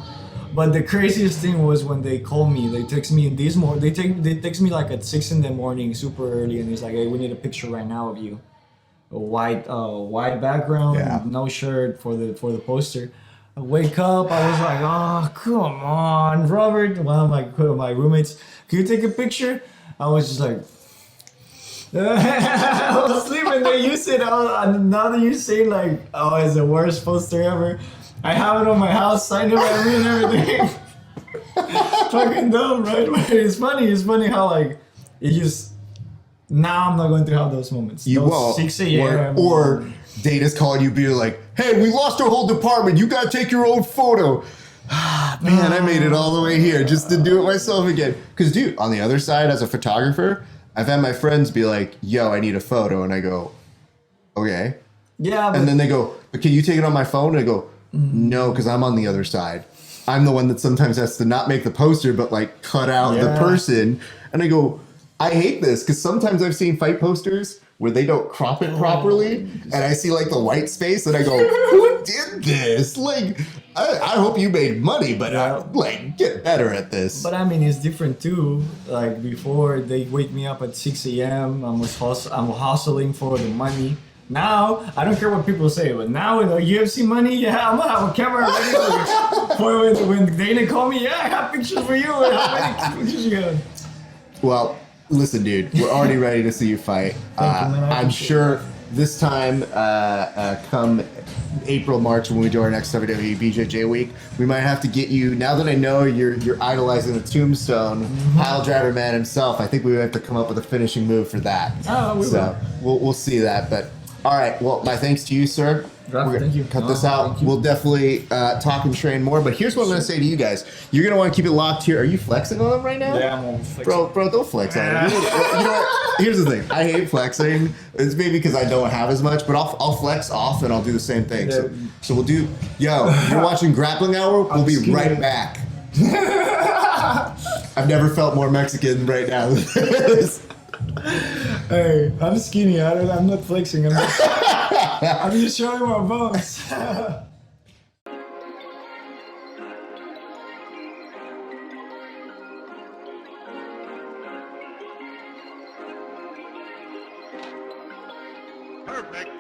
But the craziest thing was when they called me. They text me they text me like at 6 a.m, super early, and it's like, hey, we need a picture right now of you. A white background, no shirt for the poster. I wake up, I was like, oh, come on, Robert. One of my roommates, can you take a picture? I was just like, I was sleeping. They used it. Now that you say, like, oh, it's the worst poster ever. I have it on my house, signed it by me and everything. Fucking dumb, right? But it's funny how, like, it just, now I'm not going to have those moments. You won't. 6 a.m. Or Data's calling you, be like, Hey, we lost our whole department. You gotta take your own photo. Ah, man, I made it all the way here just to do it myself again. Because, dude, on the other side, as a photographer, I've had my friends be like, yo, I need a photo. And I go, okay. Yeah, And but then they go, but can you take it on my phone? And I go, no, because I'm on the other side. I'm the one that sometimes has to not make the poster, but like cut out the Yeah. person. And I go, I hate this because sometimes I've seen fight posters where they don't crop it properly, and I see like the white space, and I go, who did this? Like, I hope you made money, but like, get better at this. But I mean, it's different too. Like before, they wake me up at 6 a.m. I'm hustling for the money. Now, I don't care what people say, but now with the UFC money, yeah, I'm gonna have a camera ready for when Dana call me. Yeah, I have pictures for you. How many pictures you got? Well, listen, dude, we're already ready to see you fight. Thank you, man. I I'm appreciate sure this time, come April, March, when we do our next WWE BJJ week, we might have to get you. Now that I know you're idolizing the Tombstone, pile driver man himself, I think we would have to come up with a finishing move for that. Oh, we so we'll see that. But all right, well, my thanks to you, sir. Raph, thank you. Cut this out. Thank you. We'll definitely talk and train more. But here's what I'm going to say to you guys. You're going to want to keep it locked here. Are you flexing on them right now? Yeah, I'm on flex. Bro, don't flex on it. You know what? Here's the thing. I hate flexing. It's maybe because I don't have as much, but I'll flex off and I'll do the same thing. So we'll do. Yo, you're watching Grappling Hour. We'll be right back. I've never felt more Mexican right now than this. Hey, I'm skinny. I'm not flexing. I'm just showing my bones. Perfect.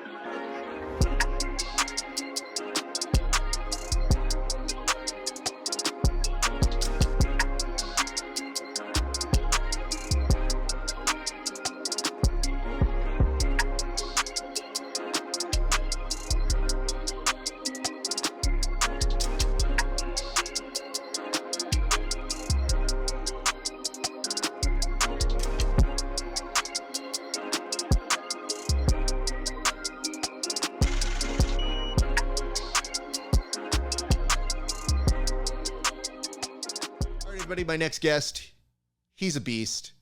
Everybody, my next guest, he's a beast.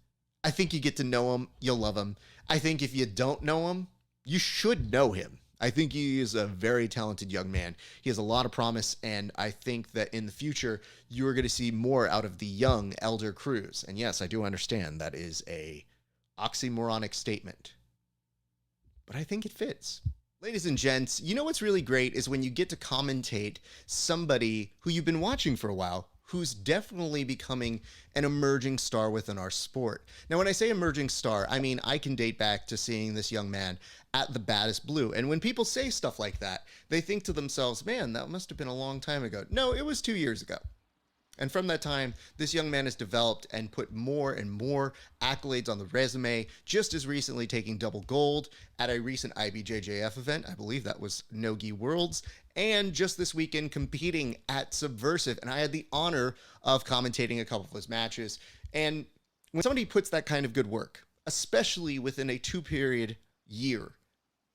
I think you get to know him, you'll love him. I think if you don't know him, you should know him. I think he is a very talented young man. He has a lot of promise, and I think that in the future, you are going to see more out of the young Elder Cruz. And yes, I do understand that is a oxymoronic statement, but I think it fits. Ladies and gents, you know what's really great is when you get to commentate somebody who you've been watching for a while, who's definitely becoming an emerging star within our sport. Now, when I say emerging star, I mean I can date back to seeing this young man at the Baddest Blue. And when people say stuff like that, they think to themselves, man, that must have been a long time ago. No, it was 2 years ago. And from that time, this young man has developed and put more and more accolades on the resume, just as recently taking double gold at a recent IBJJF event. I believe that was Nogi Worlds. And just this weekend competing at Subversiv. And I had the honor of commentating a couple of his matches. And when somebody puts that kind of good work, especially within a 2-period year,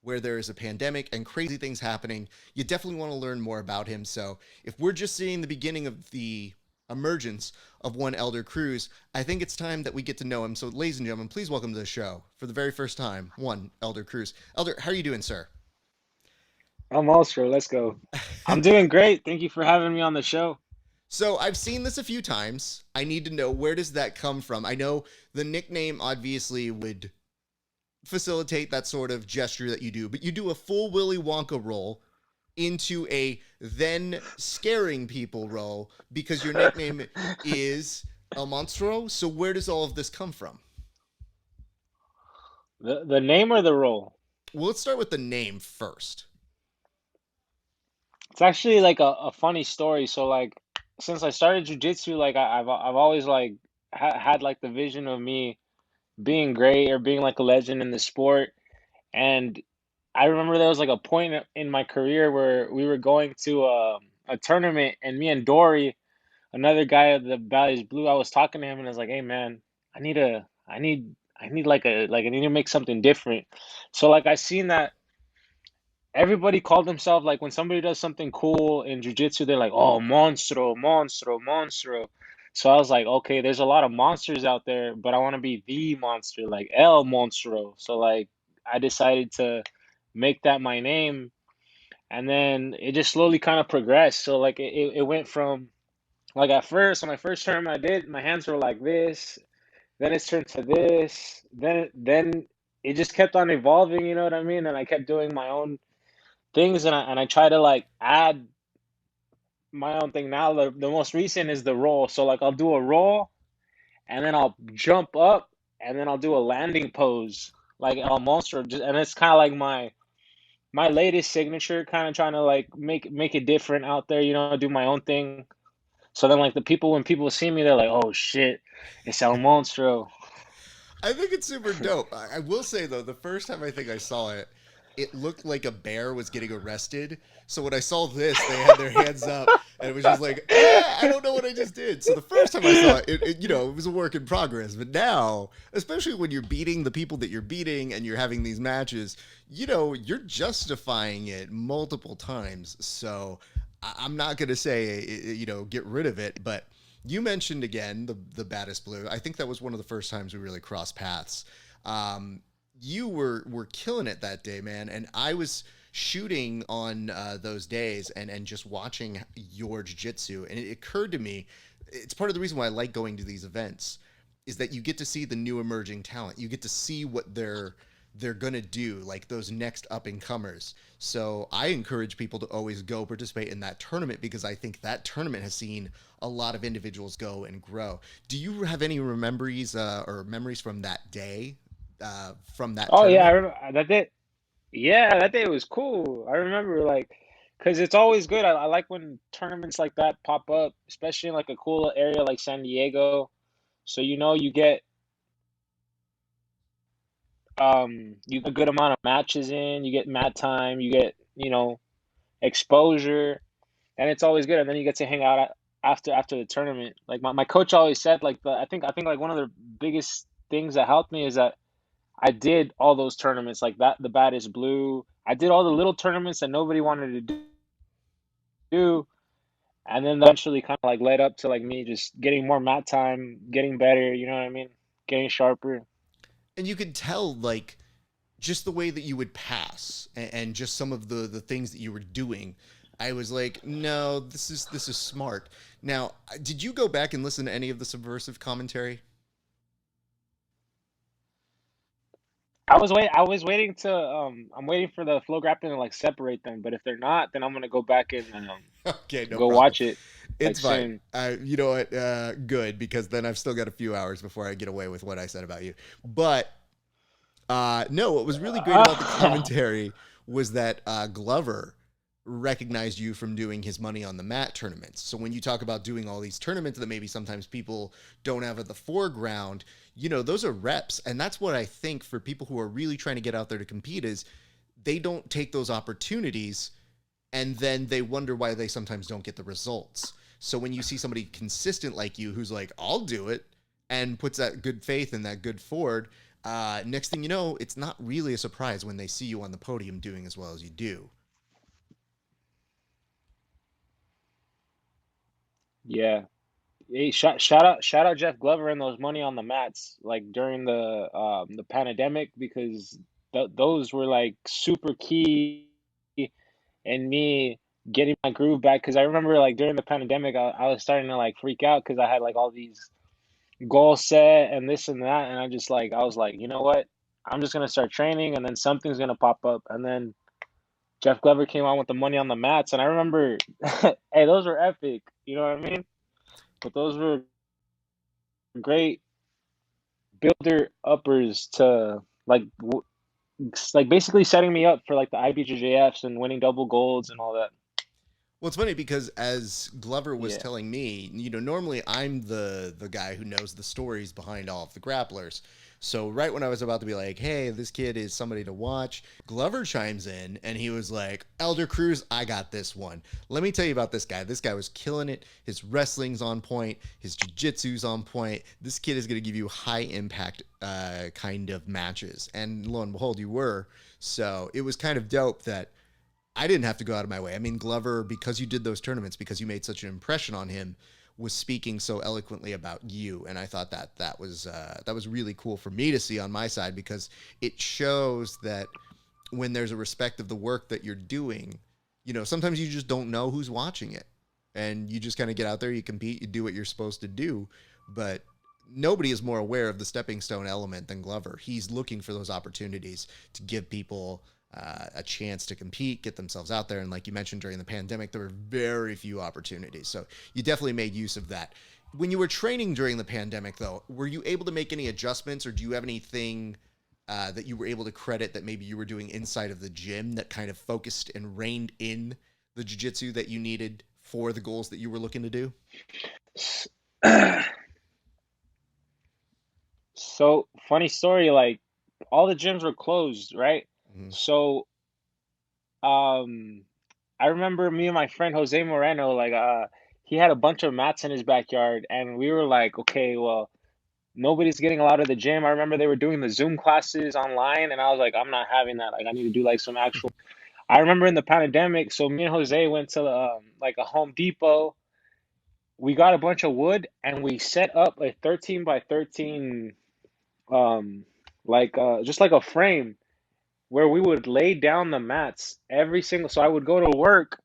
where there is a pandemic and crazy things happening, you definitely want to learn more about him. So if we're just seeing the beginning of the emergence of one Elder Cruz, I think it's time that we get to know him. So ladies and gentlemen, please welcome to the show for the very first time, one Elder Cruz. Elder, how are you doing, sir? I'm Austro. Let's go. I'm doing great. Thank you for having me on the show. So I've seen this a few times. I need to know, where does that come from? I know the nickname obviously would facilitate that sort of gesture that you do, but you do a full Willy Wonka roll into a then scaring people role because your nickname is El Monstro. So where does all of this come from? The name or the role? Well, let's start with the name first. It's actually like a funny story. So like since I started jiu-jitsu, like I've always like had like the vision of me being great or being like a legend in the sport. And I remember there was like a point in my career where we were going to a tournament, and me and Dory, another guy at the Valley's Blue, I was talking to him and I was like, "Hey man, I need like I need to make something different." So like I seen that everybody called themselves like when somebody does something cool in jiu-jitsu, they're like, oh, monstro, monstro, monstro. So I was like, okay, there's a lot of monsters out there, but I want to be the monster, like El Monstro. So like I decided to make that my name, and then it just slowly kind of progressed. So like it went from like at first, on my first term I did, my hands were like this, then it's turned to this, then it just kept on evolving, you know what I mean? And I kept doing my own things, and I try to like add my own thing now. The most recent is the roll. So like I'll do a roll and then I'll jump up and then I'll do a landing pose like a monster, just, and it's kind of like my latest signature, kind of trying to like make it different out there, you know, do my own thing. So then like the people, when people see me, they're like, oh shit, it's El Monstro. I think it's super dope. I will say though, the first time I think I saw it, it looked like a bear was getting arrested. So when I saw this, they had their hands up, and it was just like, I don't know what I just did. So the first time I saw it, it was a work in progress. But now, especially when you're beating the people that you're beating and you're having these matches, you're justifying it multiple times. So I'm not going to say, get rid of it, but you mentioned again the baddest blue. I think that was one of the first times we really crossed paths. You were killing it that day, man, and I was shooting on those days and just watching your jiu-jitsu, and it occurred to me, it's part of the reason why I like going to these events, is that you get to see the new emerging talent. You get to see what they're gonna do, like those next up and comers. So I encourage people to always go participate in that tournament, because I think that tournament has seen a lot of individuals go and grow. Do you have any memories or memories from that day, from that Oh yeah, I tournament? remember that day. Yeah, that day was cool. I remember like, cause it's always good. I like when tournaments like that pop up, especially in like a cool area like San Diego. So you know you get a good amount of matches in, you get mat time, you get, exposure, and it's always good. And then you get to hang out after the tournament. Like my coach always said, like I think like one of the biggest things that helped me is that I did all those tournaments like that, the baddest blue. I did all the little tournaments that nobody wanted to do, and then eventually kind of like led up to like me just getting more mat time, getting better, you know what I mean? Getting sharper. And you could tell, like, just the way that you would pass, and just some of the things that you were doing. I was like, no, this is smart. Now, did you go back and listen to any of the Subversive commentary? I was waiting to I'm waiting for the flow grappling to like separate them, but if they're not, then I'm gonna go back and Okay, no go problem. watch it like It's fine. soon. You know what? Good, because then I've still got a few hours before I get away with what I said about you. But no, what was really great about the commentary was that Glover recognized you from doing his Money on the Mat tournaments. So when you talk about doing all these tournaments that maybe sometimes people don't have at the foreground, those are reps. And that's what I think for people who are really trying to get out there to compete is they don't take those opportunities, and then they wonder why they sometimes don't get the results. So when you see somebody consistent like you who's like, I'll do it, and puts that good faith and that good forward, next thing you know, it's not really a surprise when they see you on the podium doing as well as you do. Yeah. Hey, shout out Jeff Glover and those money on the mats like during the pandemic, because those were like super key in me getting my groove back, because I remember like during the pandemic I was starting to like freak out because I had like all these goals set and this and that, and I was like, you know what? I'm just gonna start training and then something's gonna pop up, and then Jeff Glover came on with the money on the mats, and I remember, hey, those were epic. You know what I mean? But those were great builder uppers to like basically setting me up for like the IBJJFs and winning double golds and all that. Well, it's funny because as Glover was Yeah. telling me, normally I'm the guy who knows the stories behind all of the grapplers. So right when I was about to be like, hey, this kid is somebody to watch, Glover chimes in and he was like, Elder Cruz, I got this one. Let me tell you about this guy. This guy was killing it. His wrestling's on point. His jiu-jitsu's on point. This kid is going to give you high impact kind of matches. And lo and behold, you were. So it was kind of dope that I didn't have to go out of my way. I mean, Glover, because you did those tournaments, because you made such an impression on him, was speaking so eloquently about you, and I thought that was really cool for me to see on my side, because it shows that when there's a respect of the work that you're doing, sometimes you just don't know who's watching it, and you just kind of get out there, you compete, you do what you're supposed to do, but nobody is more aware of the stepping stone element than Glover. He's looking for those opportunities to give people a chance to compete, get themselves out there. And like you mentioned, during the pandemic, there were very few opportunities. So you definitely made use of that. When you were training during the pandemic, though, were you able to make any adjustments, or do you have anything that you were able to credit that maybe you were doing inside of the gym that kind of focused and reined in the jiu-jitsu that you needed for the goals that you were looking to do? So funny story, like all the gyms were closed, right? Mm-hmm. So um I remember me and my friend Jose Moreno, like he had a bunch of mats in his backyard, and we were like, okay, well, nobody's getting allowed to the gym. I remember they were doing the Zoom classes online, and I was like, I'm not having that. Like, I need to do like some actual. I remember in the pandemic, so me and Jose went to like a Home Depot. We got a bunch of wood, and we set up a 13 by 13, um, like just like a frame where we would lay down the mats every single. So I would go to work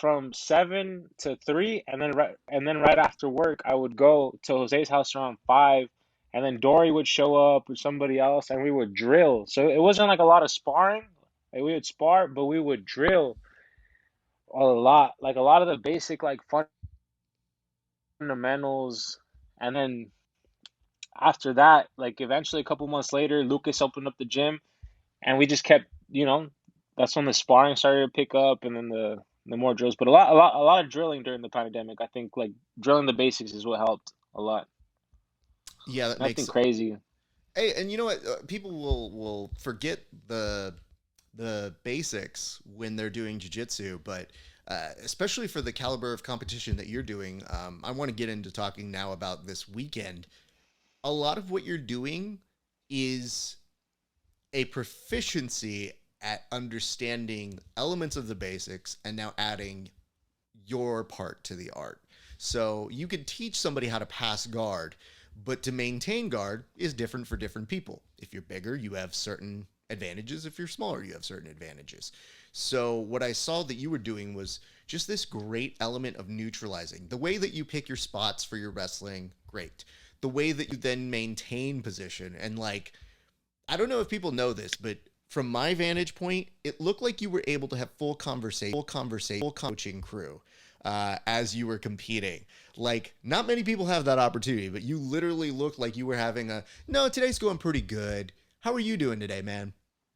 from 7 to 3, and then right after work I would go to Jose's house around 5, and then Dory would show up with somebody else, and we would drill. So it wasn't like a lot of sparring. Like we would spar, but we would drill a lot, like a lot of the basic like fundamentals. And then after that, like eventually a couple months later, Lucas opened up the gym, and we just kept, that's when the sparring started to pick up, and then the more drills. But a lot of drilling during the pandemic. I think like drilling the basics is what helped a lot. Yeah, that Nothing makes. crazy. Hey, and you know what? People will forget the basics when they're doing jiu-jitsu, but especially for the caliber of competition that you're doing, I want to get into talking now about this weekend. A lot of what you're doing is a proficiency at understanding elements of the basics and now adding your part to the art. So you could teach somebody how to pass guard, but to maintain guard is different for different people. If you're bigger, you have certain advantages. If you're smaller, you have certain advantages. So what I saw that you were doing was just this great element of neutralizing. The way that you pick your spots for your wrestling, great. The way that you then maintain position, and like, I don't know if people know this, but from my vantage point, it looked like you were able to have full coaching crew as you were competing. Like, not many people have that opportunity, but you literally looked like you were having no, today's going pretty good. How are you doing today, man?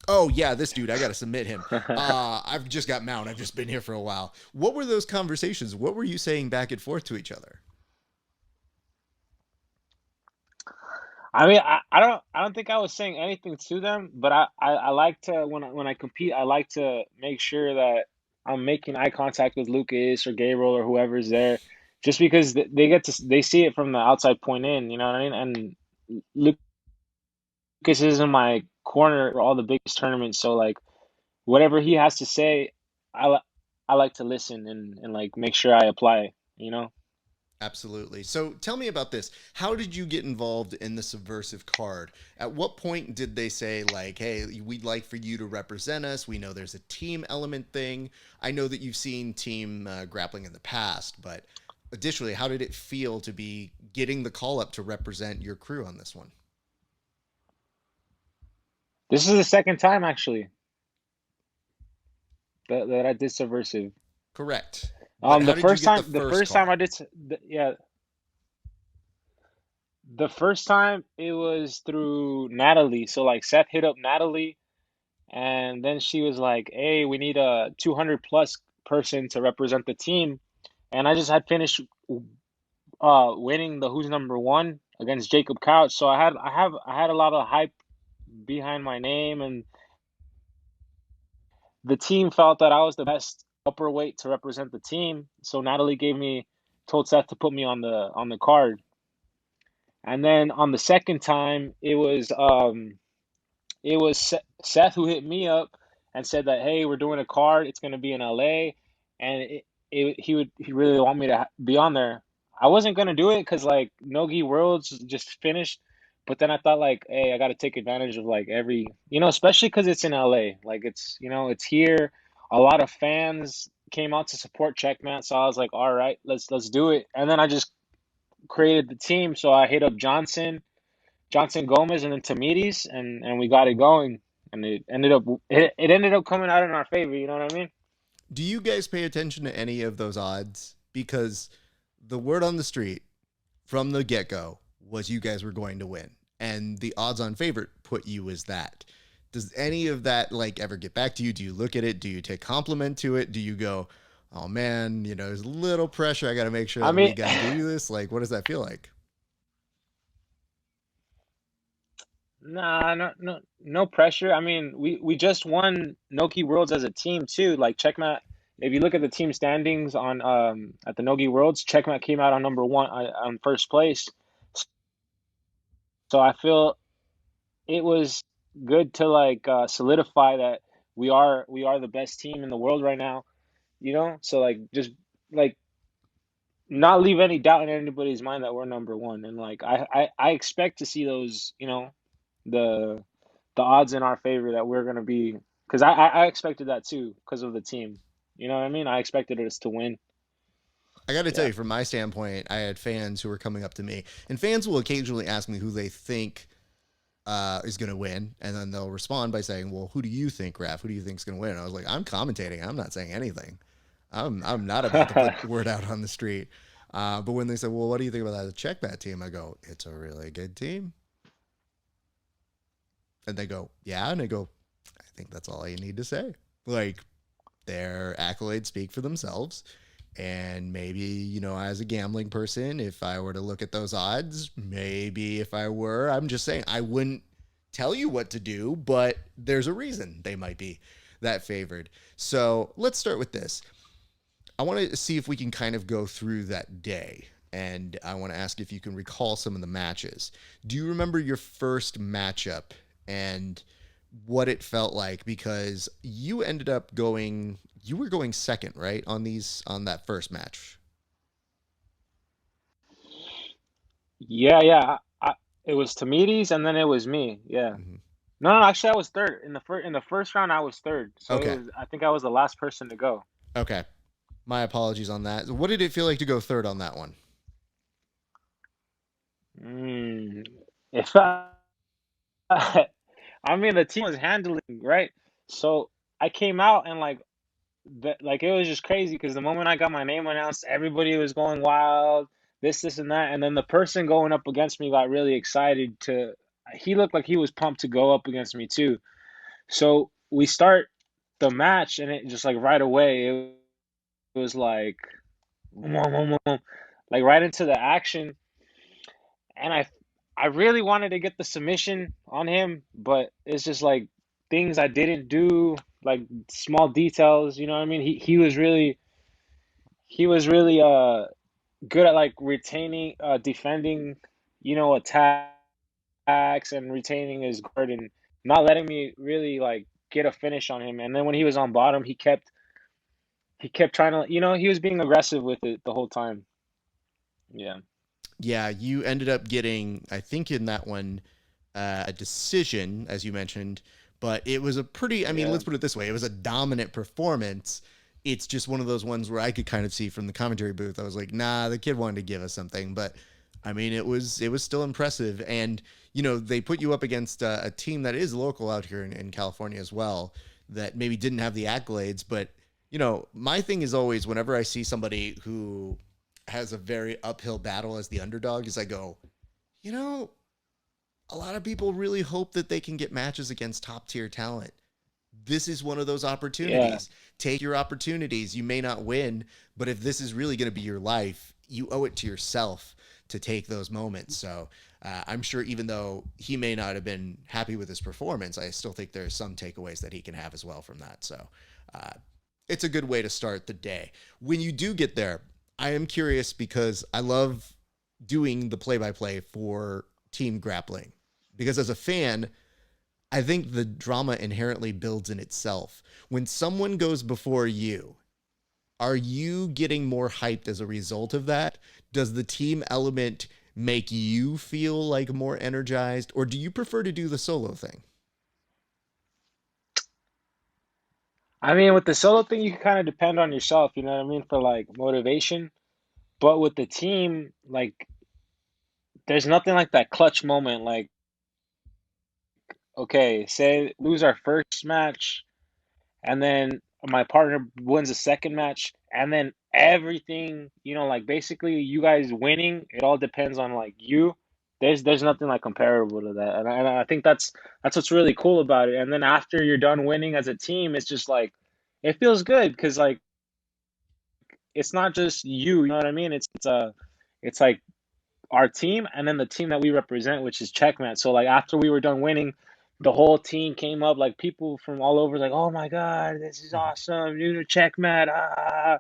Oh, yeah, this dude, I got to submit him. I've just got mount. I've just been here for a while. What were those conversations? What were you saying back and forth to each other? I mean, I don't think I was saying anything to them, but I like to, when I compete, I like to make sure that I'm making eye contact with Lucas or Gabriel or whoever's there, just because they see it from the outside point in, you know what I mean? And Lucas is in my corner for all the biggest tournaments, so like whatever he has to say, I like to listen and like make sure I apply, you know? Absolutely. So tell me about this. How did you get involved in the Subversiv card? At what point did they say, like, hey, we'd like for you to represent us? We know there's a team element thing. I know that you've seen team grappling in the past, but additionally, how did it feel to be getting the call up to represent your crew on this one? This is the second time actually that I did Subversive. Correct. But The how did you first get the time, the first first time call? I did, yeah, the first time it was through Natalie. So like Seth hit up Natalie, and then she was like, "Hey, we need a 200 plus person to represent the team." And I just had finished winning the Who's Number One against Jacob Couch, so I had a lot of hype behind my name, and the team felt that I was the best upper weight to represent the team. So Natalie told Seth to put me on the card. And then on the second time, it was Seth who hit me up, and said that, hey, we're doing a card. It's gonna be in LA, and he really want me to be on there. I wasn't gonna do it because like Nogi Worlds just finished, but then I thought like, hey, I got to take advantage of like every, especially because it's in LA. Like it's, it's here. A lot of fans came out to support Checkmat, so I was like, all right, let's do it. And then I just created the team, so I hit up Johnson Gomez, and then Tamiris, and we got it going, and it ended up coming out in our favor. You know what I mean? Do you guys pay attention to any of those odds? Because the word on the street from the get-go was you guys were going to win, and the odds-on favorite put you as that. Does any of that like ever get back to you? Do you look at it? Do you take compliment to it? Do you go, oh man, there's a little pressure. I got to make sure I that we mean, got to do this. Like, what does that feel like? nah, no pressure. I mean, we just won Nogi Worlds as a team too. Like Checkmat, if you look at the team standings on at the Nogi Worlds, Checkmat came out on number one on first place. So I feel it was good to like solidify that we are the best team in the world right now. So like just like not leave any doubt in anybody's mind that we're number one. And like I expect to see those, the the odds in our favor that we're gonna be, because I expected that too because of the team. You know what I mean? I expected us to win. I got to tell Yeah. you, from my standpoint, I had fans who were coming up to me, and fans will occasionally ask me who they think is going to win, and then they'll respond by saying, "Well, who do you think, Raph? Who do you think is going to win?" And I was like, "I'm commentating. I'm not saying anything. I'm not about to put word out on the street." But when they said, "Well, what do you think about that Checkmat team?" I go, "It's a really good team." And they go, "Yeah," and I go, "I think that's all you need to say. Like, their accolades speak for themselves." And maybe, as a gambling person, if I were to look at those odds, maybe if I were, I'm just saying, I wouldn't tell you what to do, but there's a reason they might be that favored. So let's start with this. I want to see if we can kind of go through that day. And I want to ask if you can recall some of the matches. Do you remember your first matchup and what it felt like? Because you ended up you were going second, right? On that first match. Yeah, yeah. It was Tamides and then it was me. Yeah. Mm-hmm. No, actually, I was third in the first round. I was third, so Okay. I think I was the last person to go. Okay. My apologies on that. What did it feel like to go third on that one? Mm, if I mean, the team was handling right, so I came out and like it was just crazy because the moment I got my name announced, everybody was going wild, this and that, and then the person going up against me got really excited to. He looked like he was pumped to go up against me too. So we start the match, and it just like right away it was like like right into the action, and I really wanted to get the submission on him, but it's just like things I didn't do, like small details, you know what I mean? He was really good at like retaining defending, attacks and retaining his guard and not letting me really like get a finish on him. And then when he was on bottom, he kept trying to, he was being aggressive with it the whole time. Yeah. Yeah, you ended up getting, I think in that one, a decision, as you mentioned, but it was a pretty, I mean, Yeah. let's put it this way, it was a dominant performance. It's just one of those ones where I could kind of see from the commentary booth, I was like, nah, the kid wanted to give us something. But I mean, it was still impressive. And, they put you up against a team that is local out here in California as well, that maybe didn't have the accolades. But, my thing is always whenever I see somebody who has a very uphill battle as the underdog, is I go, you know, a lot of people really hope that they can get matches against top tier talent. This is one of those Yeah. opportunities. Take your opportunities. You may not win, but if this is really going to be your life, you owe it to yourself to take those moments. So I'm sure even though he may not have been happy with his performance, I still think there's some takeaways that he can have as well from that. So uh, it's a good way to start the day. When you do get there, I am curious because I love doing the play-by-play for team grappling, because as a fan, I think the drama inherently builds in itself. When someone goes before you, are you getting more hyped as a result of that? Does the team element make you feel like more energized, or do you prefer to do the solo thing? I mean, with the solo thing, you can kind of depend on yourself, you know what I mean, for like motivation. But with the team, like, there's nothing like that clutch moment. Like, okay, say lose our first match, and then my partner wins the second match, and then everything, like basically you guys winning, it all depends on like you. There's nothing like comparable to that, and I think that's what's really cool about it. And then after you're done winning as a team, it's just like it feels good because like it's not just you know what I mean? It's like our team and then the team that we represent, which is Checkmat. So like after we were done winning, the whole team came up, like people from all over, like, oh my God, this is awesome, Checkmat. Ah.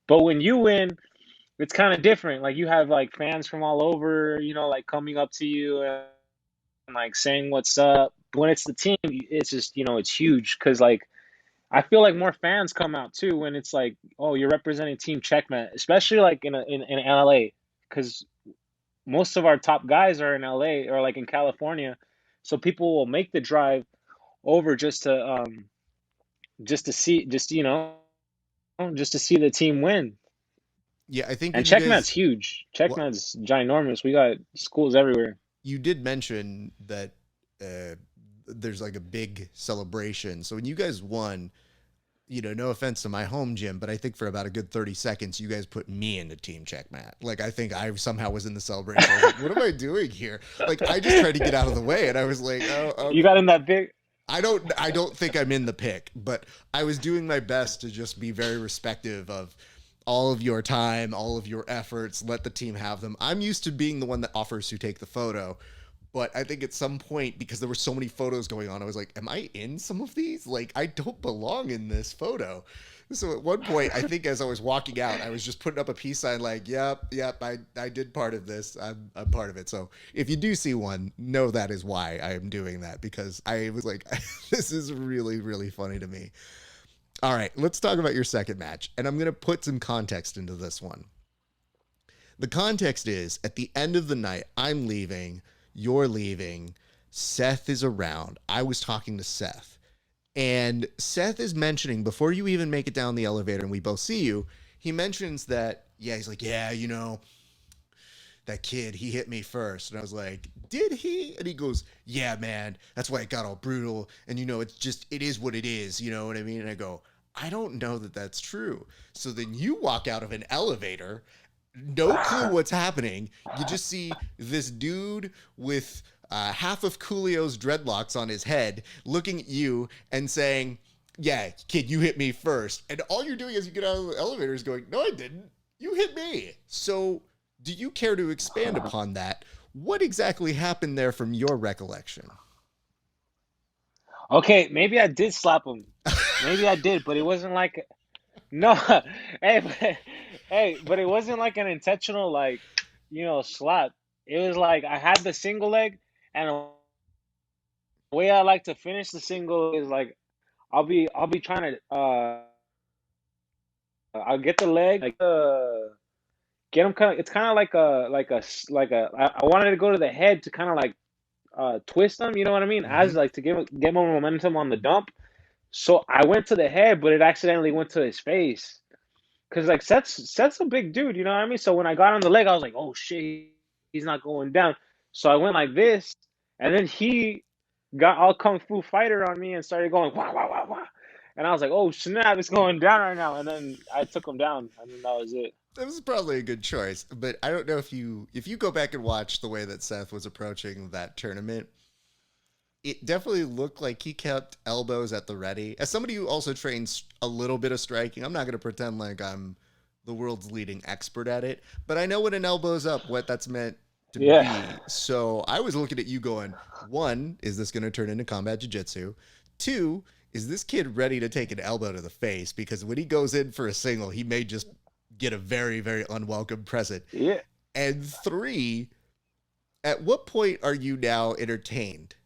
But when you win, it's kind of different. Like you have like fans from all over, like coming up to you and like saying what's up. When it's the team, it's just, it's huge because like I feel like more fans come out too when it's like, oh, you're representing Team Checkmat, especially like in LA, because most of our top guys are in LA or like in California. So people will make the drive over just to see just to see the team win. Yeah, I think And when you Checkmat's guys, huge. well, Checkmat's ginormous. We got schools everywhere. you did mention that uh, there's like a big celebration. So when you guys won, no offense to my home gym, but I think for about a good 30 seconds, you guys put me into Team Checkmat. Like, I think I somehow was in the celebration. I was like, what am I doing here? Like, I just tried to get out of the way, and I was like, oh, You got in that big. I don't think I'm in the pick, but I was doing my best to just be very respective of all of your time, all of your efforts, let the team have them. I'm used to being the one that offers to take the photo, but I think at some point, because there were so many photos going on, I was like, am I in some of these? Like, I don't belong in this photo. So at one point, I think as I was walking out, I was just putting up a peace sign like, yep, I did part of this. I'm part of it. So if you do see one, know that is why I am doing that, because I was like, this is really, really funny to me. All right, let's talk about your second match. And I'm going to put some context into this one. The context is at the end of the night, I'm leaving, you're leaving, Seth is around. I was talking to Seth, and Seth is mentioning, before you even make it down the elevator and we both see you, he mentions that, yeah, he's like, yeah, that kid, he hit me first. And I was like, did he? And he goes, yeah, man, that's why it got all brutal. And, it is what it is. You know what I mean? And I go, I don't know that that's true. So then you walk out of an elevator, no clue what's happening. You just see this dude with half of Coolio's dreadlocks on his head looking at you and saying, yeah, kid, you hit me first. And all you're doing as you get out of the elevator is going, no, I didn't. You hit me. So do you care to expand upon that? What exactly happened there from your recollection? Okay, maybe I did slap him. Maybe I did, but it wasn't like no. Hey, but it wasn't like an intentional like slap. It was like I had the single leg, and the way I like to finish the single is like I'll be trying to I'll get the leg like get him kind of. It's kind of like a I wanted to go to the head to kind of like twist them. You know what I mean? Mm-hmm. As like to get more momentum on the dump. So I went to the head, but it accidentally went to his face. Cause like Seth's a big dude, you know what I mean? So when I got on the leg, I was like, oh shit, he's not going down. So I went like this, and then he got all kung fu fighter on me and started going wah wah wah wah. And I was like, oh snap, it's going down right now. And then I took him down, and then that was it. That was probably a good choice, but I don't know if you go back and watch the way that Seth was approaching that tournament, it definitely looked like he kept elbows at the ready. As somebody who also trains a little bit of striking, I'm not going to pretend like I'm the world's leading expert at it, but I know when an elbow's up, what that's meant to Yeah. be. So I was looking at you going, one, is this going to turn into combat jiu-jitsu? Two, is this kid ready to take an elbow to the face? Because when he goes in for a single, he may just get a very, very unwelcome present. Yeah. And three, at what point are you now entertained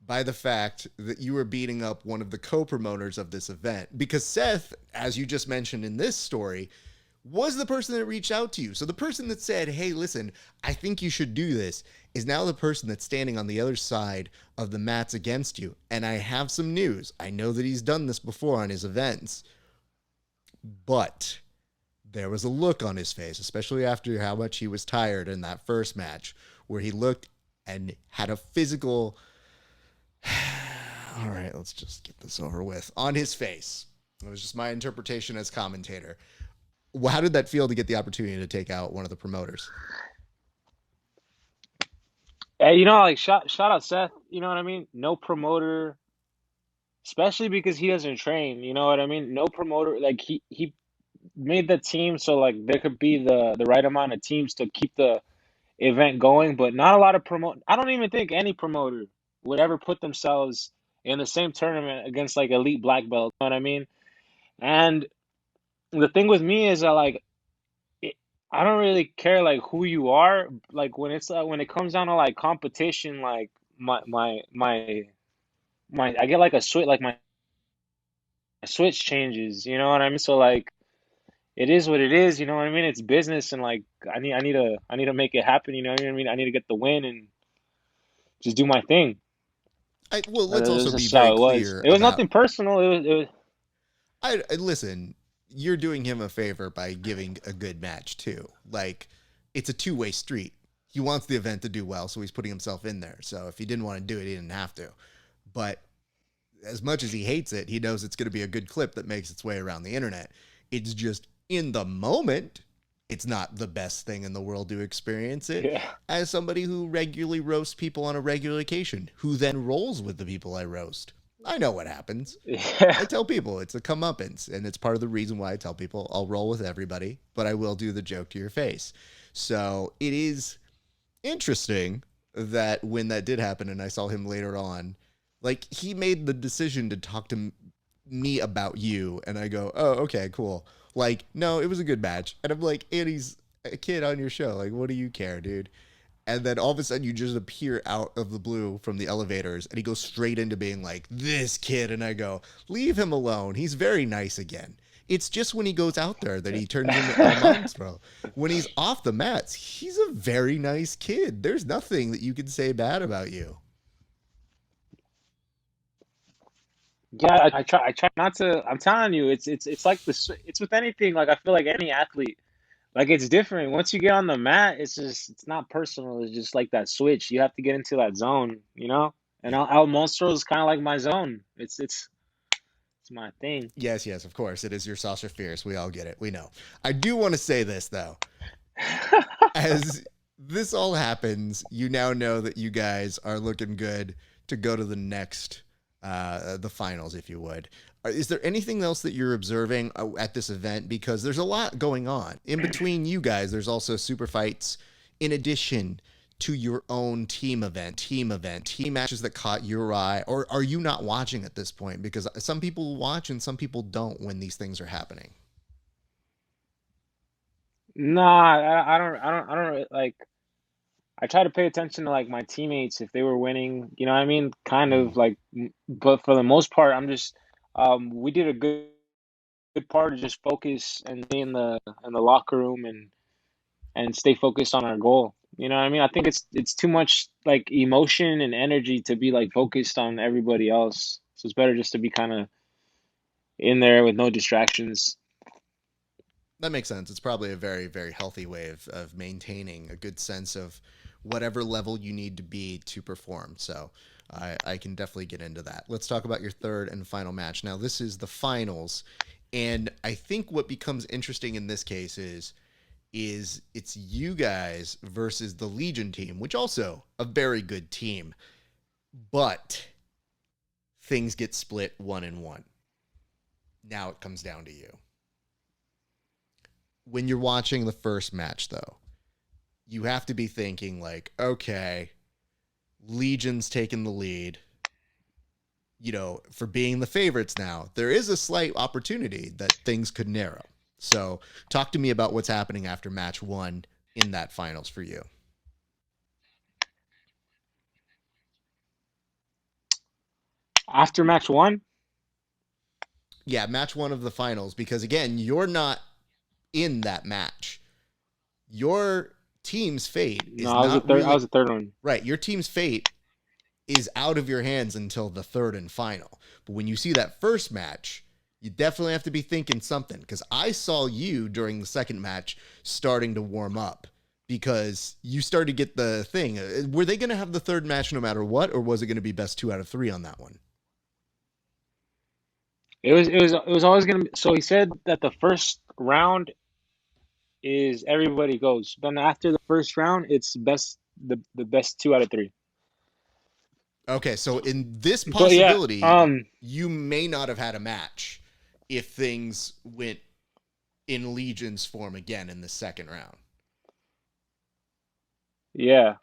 by the fact that you were beating up one of the co-promoters of this event, because Seth, as you just mentioned in this story, was the person that reached out to you. So the person that said, hey, listen, I think you should do this, is now the person that's standing on the other side of the mats against you. And I have some news. I know that he's done this before on his events, but there was a look on his face, especially after how much he was tired in that first match, where he looked and had a physical, all right, let's just get this over with, on his face. It was just my interpretation as commentator. How did that feel to get the opportunity to take out one of the promoters? Hey, you know, like shout out Seth, you know what I mean? No promoter, especially because he doesn't train, you know what I mean? No promoter, like he made the team so like there could be the right amount of teams to keep the event going, but not a lot of promote. I don't even think any promoter would ever put themselves in the same tournament against like elite black belt, you know what I mean? And the thing with me is that like it, I don't really care like who you are. Like when it comes down to like competition, like my I get like a switch, like my switch changes. You know what I mean? So like it is what it is. You know what I mean? It's business, and like I need to make it happen. You know what I mean? I need to get the win and just do my thing. Well, let's also That's be just very how it was. clear It was about. nothing personal. It was I listen. You're doing him a favor by giving a good match too. Like, it's a two-way street. He wants the event to do well, so he's putting himself in there. So if he didn't want to do it, he didn't have to. But as much as he hates it, he knows it's going to be a good clip that makes its way around the internet. It's just in the moment, it's not the best thing in the world to experience it. yeah. As somebody who regularly roasts people on a regular occasion, who then rolls with the people I roast, I know what happens. Yeah. I tell people it's a comeuppance, and it's part of the reason why I tell people I'll roll with everybody, but I will do the joke to your face. So it is interesting that when that did happen and I saw him later on, like, he made the decision to talk to me about you, and I go, oh, okay, cool. Like, no, it was a good match. And I'm like, Andy's a kid on your show. Like, what do you care, dude? And then all of a sudden you just appear out of the blue from the elevators, and he goes straight into being like, this kid. And I go, leave him alone. He's very nice again. It's just when he goes out there that he turns into a monster. When he's off the mats, he's a very nice kid. There's nothing that you can say bad about you. Yeah, I try not to. I'm telling you, it's like this. It's with anything. Like I feel like any athlete, like it's different. Once you get on the mat, it's not personal. It's just like that switch. You have to get into that zone, you know. And Yeah. El Monstro is kind of like my zone. It's my thing. Yes, yes, of course. It is your Sasha Fierce. We all get it. We know. I do want to say this, though. As this all happens, you now know that you guys are looking good to go to the next, the finals, if you would. Is there anything else that you're observing at this event? Because there's a lot going on. In between you guys, there's also super fights in addition to your own team matches that caught your eye. Or are you not watching at this point? Because some people watch and some people don't when these things are happening. Nah, I don't like. I try to pay attention to like my teammates if they were winning. You know what I mean? Kind Mm. of like, but for the most part, I'm just. We did a good part to just focus and stay in the locker room and stay focused on our goal. You know what I mean? I think it's too much like emotion and energy to be like focused on everybody else. So it's better just to be kind of in there with no distractions. That makes sense. It's probably a very, very healthy way of maintaining a good sense of whatever level you need to be to perform. So I can definitely get into that. Let's talk about your third and final match. Now, this is the finals. And I think what becomes interesting in this case is it's you guys versus the Legion team, which also a very good team. But things get split 1-1. Now it comes down to you. When you're watching the first match, though, you have to be thinking like, okay, Legion's taking the lead, you know, for being the favorites now. There is a slight opportunity that things could narrow. So talk to me about what's happening after match one in that finals for you. After match one? Yeah, match one of the finals, because again, you're not in that match. Your team's fate No, is I was the not third. I really was the third one. right. Your team's fate is out of your hands until the third and final. But when you see that first match, you definitely have to be thinking something, because I saw you during the second match starting to warm up because you started to get the thing. Were they going to have the third match no matter what, or was it going to be best 2 out of 3 on that one? It was always gonna be. So he said that the first round is everybody goes. Then after the first round, it's the best 2 out of 3. Okay, so in this But yeah, possibility, you may not have had a match if things went in Legion's form again in the second round. yeah,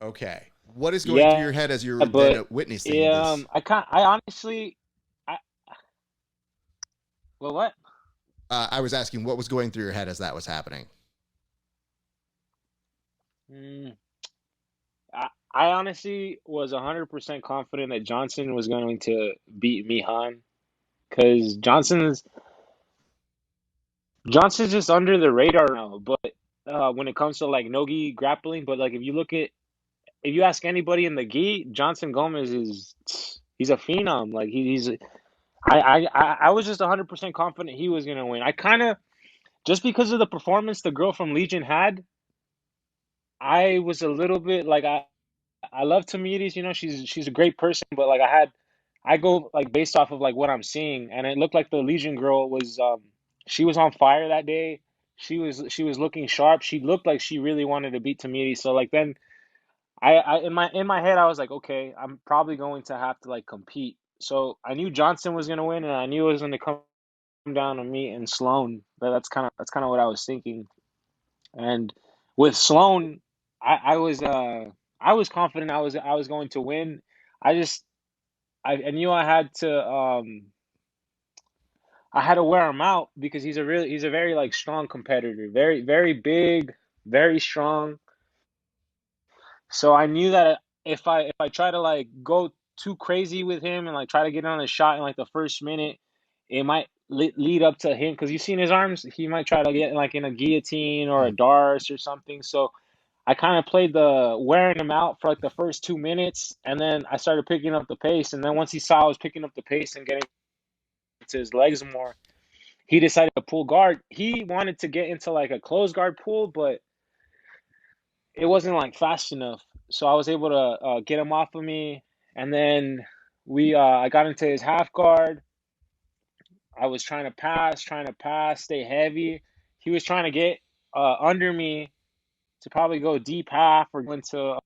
Okay. What is going through yeah. your head as you're But then witnessing yeah, this? I honestly, I well, what? I was asking what was going through your head as that was happening. Mm, I honestly was 100% confident that Johnson was going to beat Mihan because Johnson's just under the radar now. But when it comes to like no-gi grappling, but like if you ask anybody in the gi, Johnson Gomez he's a phenom. Like he's I was just 100% confident he was gonna win. I kind of just because of the performance the girl from Legion had, I was a little bit like I love Tamiris, she's a great person, but like I go like based off of like what I'm seeing, and it looked like the Legion girl was she was on fire that day. She was looking sharp. She looked like she really wanted to beat Tamiris. So like then I in my head I was like, okay, I'm probably going to have to like compete. So I knew Johnson was gonna win, and I knew it was gonna come down to me and Sloan. But that's kind of what I was thinking. And with Sloan, I was confident I was going to win. I just I knew I had to wear him out because he's a very like strong competitor, very very big, very strong. So I knew that if I try to like go too crazy with him and like try to get on a shot in like the first minute, it might lead up to him because you've seen his arms. He might try to get like in a guillotine or a Mm. darce or something. So I kind of played the wearing him out for like the first 2 minutes, and then I started picking up the pace. And then once he saw I was picking up the pace and getting to his legs more, he decided to pull guard. He wanted to get into like a closed guard pull, but it wasn't like fast enough. So I was able to get him off of me, and then I got into his half guard. I was trying to pass, stay heavy. He was trying to get under me to probably go deep half or go into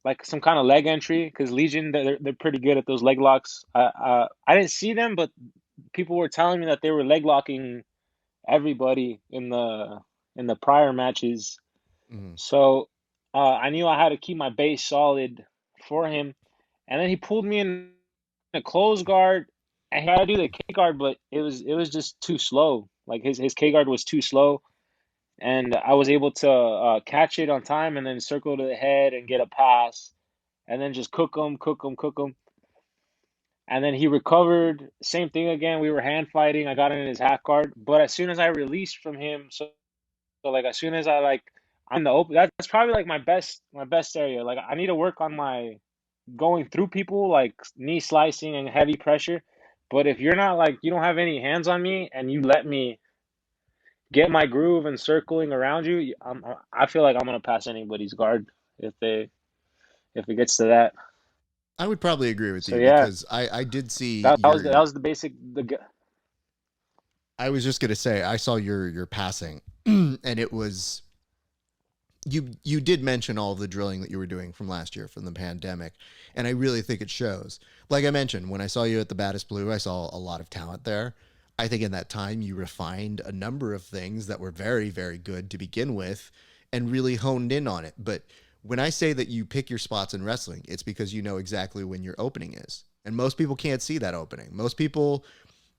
like some kind of leg entry because Legion they're pretty good at those leg locks. I didn't see them, but people were telling me that they were leg locking everybody in the prior matches. Mm. So I knew I had to keep my base solid for him, and then he pulled me in a close guard. And he had to do the K guard, but it was just too slow. Like his K guard was too slow, and I was able to catch it on time and then circle to the head and get a pass, and then just cook him, cook him, cook him. And then he recovered. Same thing again. We were hand fighting. I got in his half guard, but as soon as I released from him, so like as soon as I like I'm in the open, that's probably like my best area. Like I need to work on my going through people, like knee slicing and heavy pressure. But if you're not like you don't have any hands on me and you let me get my groove and circling around you, I feel like I'm gonna pass anybody's guard if they if it gets to that. I would probably agree with So you yeah, because I did see that was your. that was the basic I was just gonna say I saw your passing, and it was you did mention all of the drilling that you were doing from last year from the pandemic, and I really think it shows. Like I mentioned, when I saw you at the Baddest Blue, I saw a lot of talent there. I think in that time you refined a number of things that were very, very good to begin with and really honed in on it. But when I say that you pick your spots in wrestling, it's because you know exactly when your opening is. And most people can't see that opening. Most people,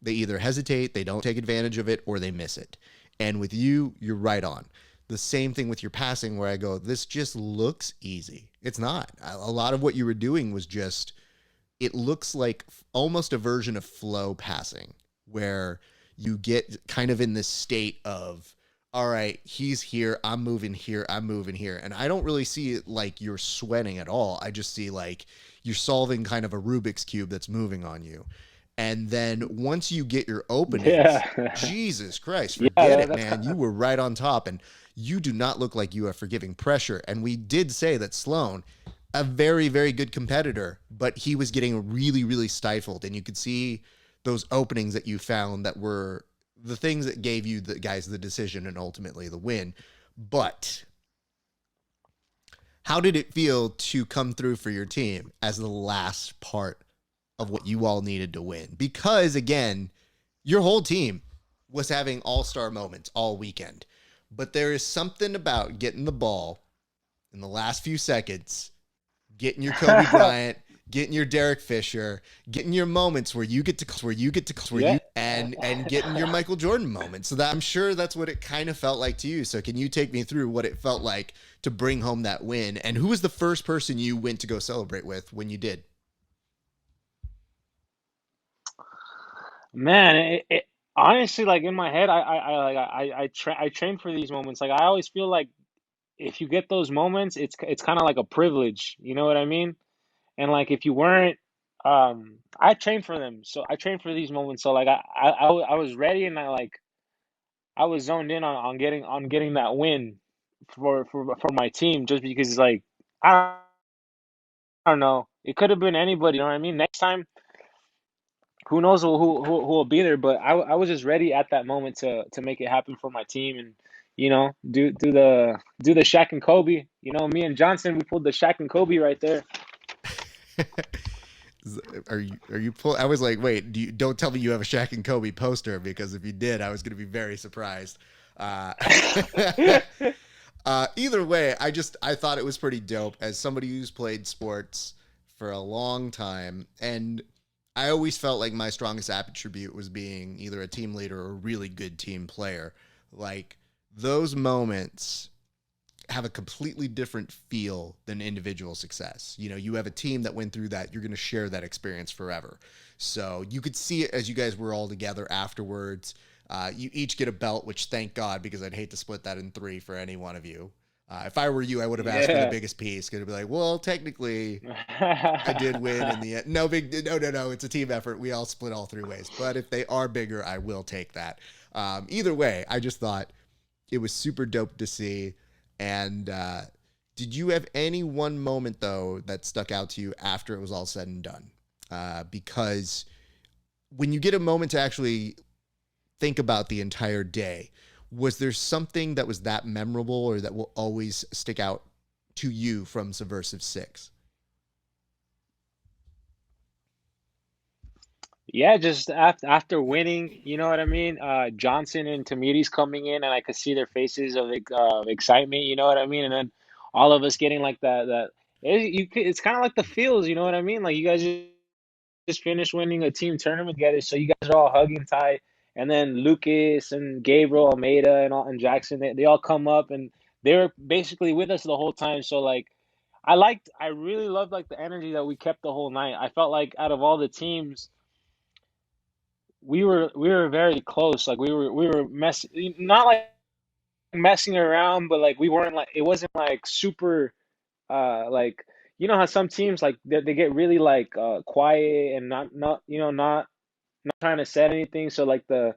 they either hesitate, they don't take advantage of it, or they miss it. And with you, you're right on. The same thing with your passing, where I go, this just looks easy. It's not. A lot of what you were doing was just it looks like almost a version of flow passing, where you get kind of in this state of, all right, he's here, I'm moving here, I'm moving here. And I don't really see it like you're sweating at all. I just see like you're solving kind of a Rubik's Cube that's moving on you. And then once you get your openings, Yeah. Jesus Christ, Yeah, forget it, that's man. You were right on top, and you do not look like you are forgiving pressure. And we did say that Sloan, a very, very good competitor, but he was getting really, really stifled. And you could see those openings that you found that were the things that gave you the guys the decision and ultimately the win. But how did it feel to come through for your team as the last part of what you all needed to win? Because again, your whole team was having all-star moments all weekend, but there is something about getting the ball in the last few seconds, getting your Kobe Bryant, getting your Derek Fisher, getting your moments where you get to and getting your Michael Jordan moments. So that I'm sure that's what it kind of felt like to you. So can you take me through what it felt like to bring home that win? And who was the first person you went to go celebrate with when you did? Man, it honestly, like in my head, I train for these moments. Like I always feel like if you get those moments, it's kind of like a privilege. You know what I mean? And like if you weren't, I trained for them. So I trained for these moments. So like I was ready, and I was zoned in on getting that win for my team, just because like I don't know, it could have been anybody. You know what I mean? Next time, who knows who will be there? But I was just ready at that moment to make it happen for my team, and do the Shaq and Kobe. You know, me and Johnson, we pulled the Shaq and Kobe right there. Are you pull? I was like, wait, don't tell me you have a Shaq and Kobe poster, because if you did, I was going to be very surprised. Uh, either way, I thought it was pretty dope as somebody who's played sports for a long time, and I always felt like my strongest attribute was being either a team leader or a really good team player. Like those moments have a completely different feel than individual success. You know, you have a team that went through that, you're going to share that experience forever. So you could see it as you guys were all together afterwards. You each get a belt, which thank God, because I'd hate to split that in three for any one of you. If I were you, I would have asked for the Yeah. biggest piece. Gonna be like, well, technically I did win in the end. No. It's a team effort. We all split all three ways, but if they are bigger, I will take that. Either way, I just thought it was super dope to see. And did you have any one moment, though, that stuck out to you after it was all said and done? Because when you get a moment to actually think about the entire day, was there something that was that memorable or that will always stick out to you from Subversiv 6? Yeah, just after winning, you know what I mean? Johnson and Tamiris coming in, and I could see their faces of excitement, you know what I mean? And then all of us getting like it's kind of like the feels, you know what I mean? Like you guys just finished winning a team tournament together, so you guys are all hugging tight. And then Lucas and Gabriel Almeida and Jackson, they all come up, and they were basically with us the whole time. So like I really loved like the energy that we kept the whole night. I felt like out of all the teams, we were very close. Like we were not like messing around, but like we weren't like it wasn't like super like you know how some teams like they get really like quiet and not not trying to set anything. So like the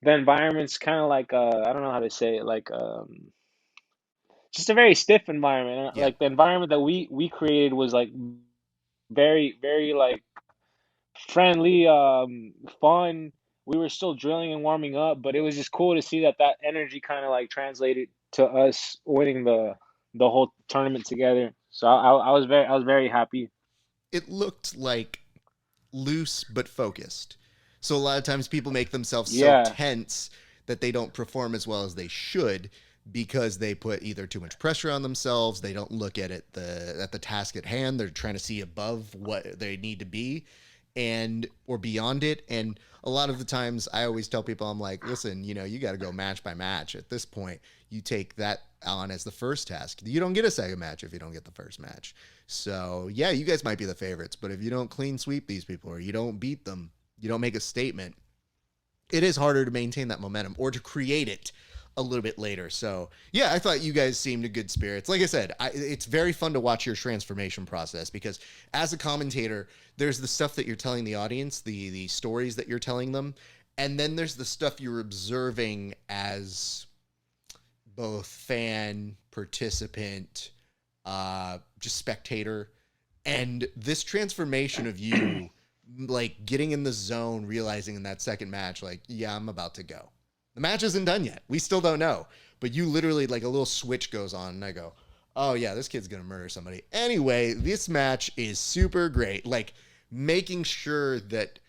environment's kind of like I don't know how to say it, like just a very stiff environment. Yeah. Like the environment that we created was like very like friendly, fun. We were still drilling and warming up, but it was just cool to see that energy kind of like translated to us winning the whole tournament together. So I was very happy. It looked like loose but focused. So a lot of times people make themselves so Yeah. tense that they don't perform as well as they should because they put either too much pressure on themselves, they don't look at the task at hand, they're trying to see above what they need to be and or beyond it. And a lot of the times I always tell people, I'm like, listen, you know, you got to go match by match at this point. you take that on as the first task. You don't get a second match if you don't get the first match. So yeah, you guys might be the favorites, but if you don't clean sweep these people or you don't beat them, you don't make a statement, it is harder to maintain that momentum or to create it a little bit later. So yeah, I thought you guys seemed good spirits. Like I said, it's very fun to watch your transformation process, because as a commentator, there's the stuff that you're telling the audience, the stories that you're telling them, and then there's the stuff you're observing as both fan, participant, just spectator. And this transformation of you like getting in the zone, realizing in that second match, like, yeah, I'm about to go. The match isn't done yet. We still don't know. But you literally, like, a little switch goes on, and I go, oh, yeah, this kid's going to murder somebody. Anyway, this match is super great. Like, making sure that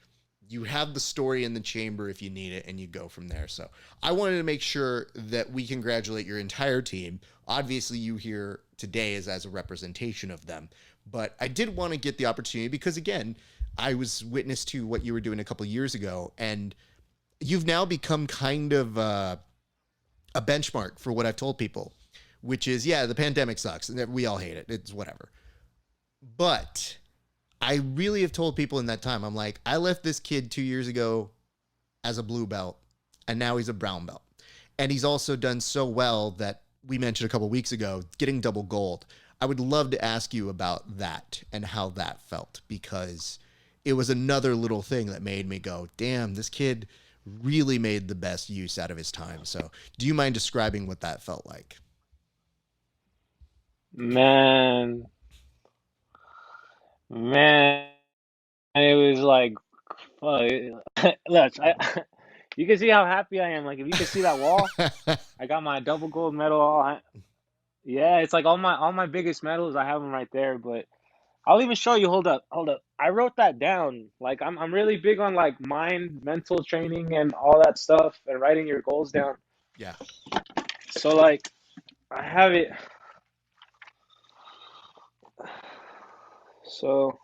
you have the story in the chamber if you need it, and you go from there. So I wanted to make sure that we congratulate your entire team. Obviously, you here today is as a representation of them. But I did want to get the opportunity because, again, I was witness to what you were doing a couple years ago, and you've now become kind of a benchmark for what I've told people, which is, yeah, the pandemic sucks and we all hate it. It's whatever. But I really have told people in that time, I'm like, I left this kid 2 years ago as a blue belt, and now he's a brown belt. And he's also done so well that we mentioned a couple weeks ago, getting double gold. I would love to ask you about that and how that felt, because it was another little thing that made me go, damn, this kid really made the best use out of his time. So do you mind describing what that felt like? Man, man, it was like, look, you can see how happy I am. Like, if you can see that wall, I got my double gold medal. Yeah, it's like all my biggest medals. I have them right there. But I'll even show you. Hold up, hold up. I wrote that down. Like, I'm really big on like mental training and all that stuff, and writing your goals down. Yeah. So like, I have it. So,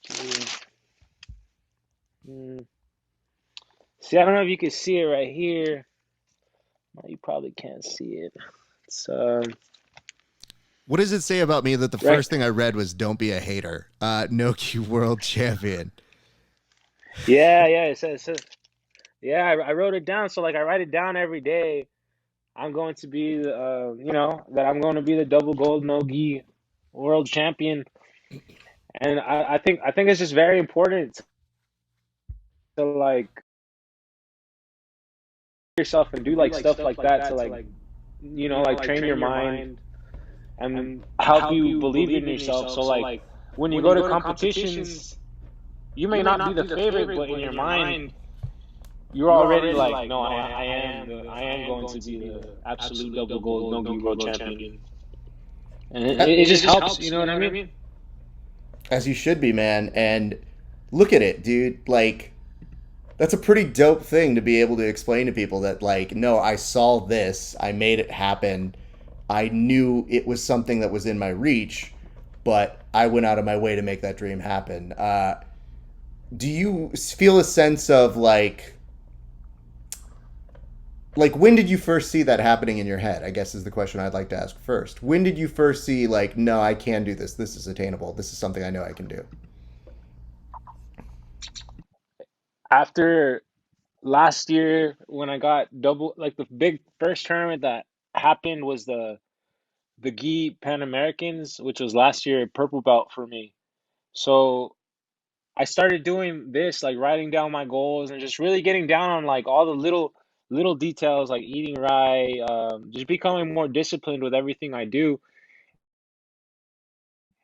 mm, mm. See, I don't know if you can see it right here. No, you probably can't see it. It's What does it say about me that the right. first thing I read was "Don't be a hater"? Noki world champion. Yeah, yeah. It says yeah. I wrote it down. So like, I write it down every day. I'm going to be the, that I'm going to be the double gold no gi world champion, and I think it's just very important to like yourself and do like stuff like that to like like train your mind and help you believe in yourself. So like when you go to competitions, you may not be the favorite, but in your mind, you're already like, no, I am going to be the absolute double gold no gi world champion, and it just helps. You know what I mean? As you should be, man. And look at it, dude. Like, that's a pretty dope thing to be able to explain to people that, like, no, I saw this, I made it happen. I knew it was something that was in my reach, but I went out of my way to make that dream happen. Do you feel a sense of like when did you first see that happening in your head? I guess is the question I'd like to ask first. When did you first see like, no, I can do this. This is attainable. This is something I know I can do. After last year, when I got double, like the big first tournament that happened was the Gi Pan Americans, which was last year, purple belt for me. So I started doing this, like writing down my goals and just really getting down on like all the little details, like eating right, just becoming more disciplined with everything I do.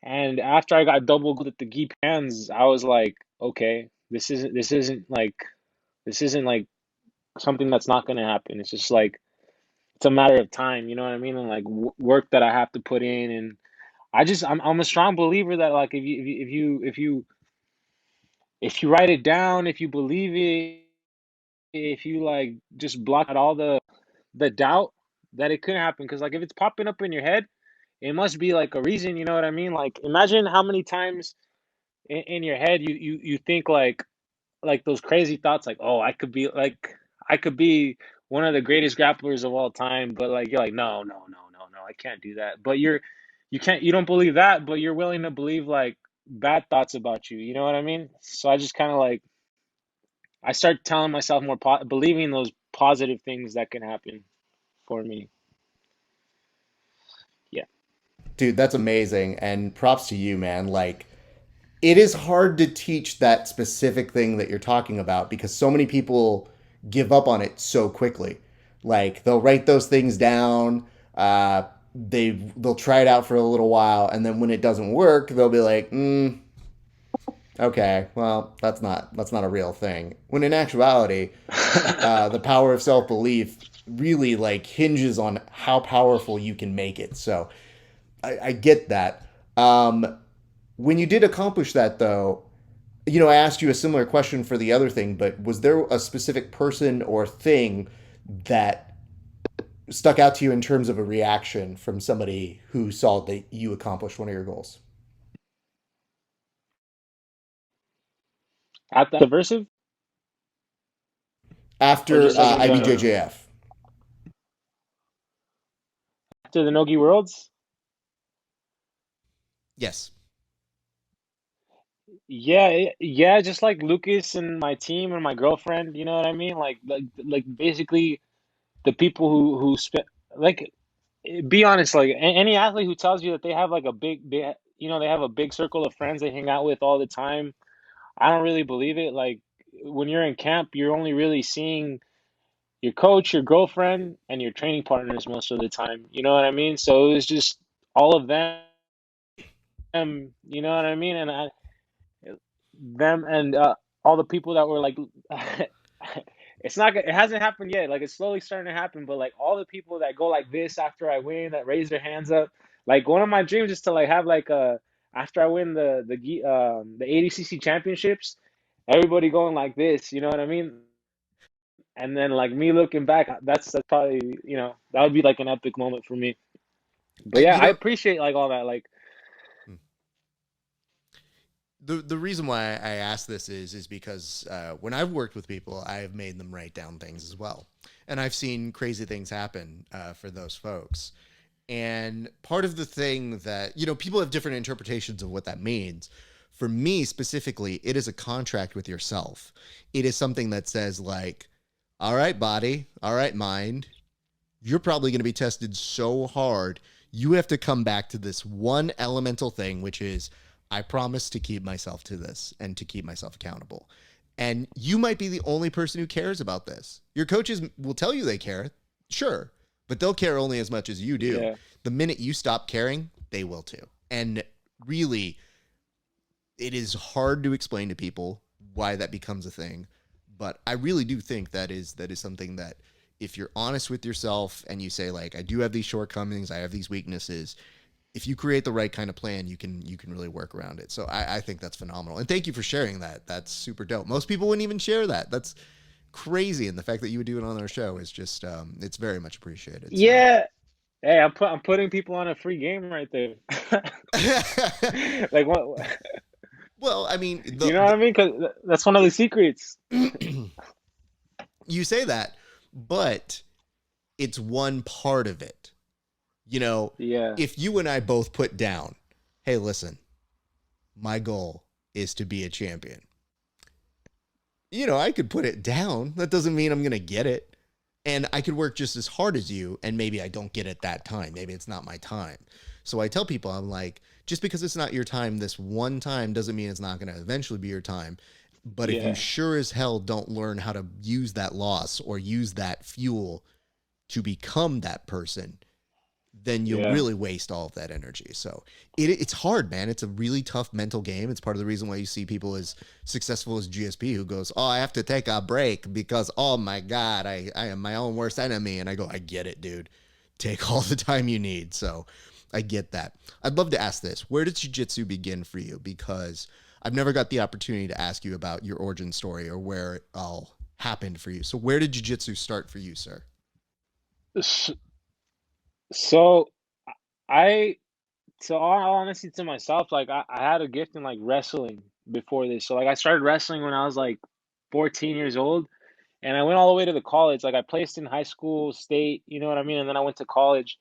And after I got double gold at the Gi Pans, I was like, okay, this isn't like something that's not gonna happen. It's just like it's a matter of time, you know what I mean? And like work that I have to put in, and I'm a strong believer that like if you write it down, if you believe it, if you like just block out all the doubt that it could happen, because like if it's popping up in your head, it must be like a reason, you know what I mean? Like imagine how many times in your head you think like those crazy thoughts, like, oh, I could be one of the greatest grapplers of all time, but like you're like, no, no, no, no, no, I can't do that. But you don't believe that, but you're willing to believe like bad thoughts about you. You know what I mean? So I just kind of like I start telling myself more believing those positive things that can happen for me. Yeah. Dude, that's amazing. And props to you, man. Like, it is hard to teach that specific thing that you're talking about because so many people give up on it so quickly. Like, they'll write those things down, they'll try it out for a little while, and then when it doesn't work, they'll be like, okay, well, that's not a real thing. When in actuality, the power of self belief really like hinges on how powerful you can make it. So I get that. When you did accomplish that, though, I asked you a similar question for the other thing, but was there a specific person or thing that stuck out to you in terms of a reaction from somebody who saw that you accomplished one of your goals? At the Subversiv or After just like in general? IBJJF. After the Nogi Worlds? Yes. Yeah, yeah, just like Lucas and my team and my girlfriend, you know what I mean? Like basically the people who spent like be honest, like any athlete who tells you that they have like they have a big circle of friends they hang out with all the time, I don't really believe it. Like when you're in camp, you're only really seeing your coach, your girlfriend, and your training partners most of the time. You know what I mean? So it was just all of them, you know what I mean? And them and all the people that were like it hasn't happened yet, like it's slowly starting to happen, but like all the people that go like this after I win, that raise their hands up, like one of my dreams is to like have like after I win the ADCC championships, everybody going like this, you know what I mean? And then like me looking back, that's probably, that would be like an epic moment for me. But I, yeah, you I know, appreciate like all that, like the reason why I ask this is because when I've worked with people, I've made them write down things as well, and I've seen crazy things happen for those folks. And part of the thing that people have different interpretations of what that means. For me specifically, it is a contract with yourself. It is something that says like, all right, body, all right, mind, you're probably going to be tested so hard. You have to come back to this one elemental thing, which is I promise to keep myself to this and to keep myself accountable. And you might be the only person who cares about this. Your coaches will tell you they care, sure, but they'll care only as much as you do. yeah, The minute you stop caring, they will too. And really, it is hard to explain to people why that becomes a thing, but I really do think that is something that if you're honest with yourself and you say like I do have these shortcomings, I have these weaknesses, if you create the right kind of plan, you can really work around it. So I think that's phenomenal. And thank you for sharing that. That's super dope. Most people wouldn't even share that. That's crazy. And the fact that you would do it on our show is just it's very much appreciated. So yeah. Hey, I'm putting people on a free game right there. Like what? well, I mean, You know what I mean? Because that's one of the secrets. you say that, but it's one part of it. You know, Yeah, if you and I both put down, hey, listen, my goal is to be a champion. I could put it down. That doesn't mean I'm going to get it. And I could work just as hard as you, and maybe I don't get it that time. Maybe it's not my time. So I tell people, I'm like, just because it's not your time this one time doesn't mean it's not going to eventually be your time. But if you yeah, sure as hell don't learn how to use that loss or use that fuel to become that person, then you'll yeah, really waste all of that energy. So it's hard, man. It's a really tough mental game. It's part of the reason why you see people as successful as GSP who goes, oh, I have to take a break because, oh my God, I am my own worst enemy. And I go, I get it, dude. Take all the time you need. So I get that. I'd love to ask this. Where did jiu-jitsu begin for you? Because I've never got the opportunity to ask you about your origin story or where it all happened for you. So where did jiu-jitsu start for you, sir? S- So I, so all honesty to myself, like I had a gift in like wrestling before this. So like I started wrestling when I was like 14 years old, And I went all the way to the college. Like I placed in high school, state, you know what I mean? And then I went to college.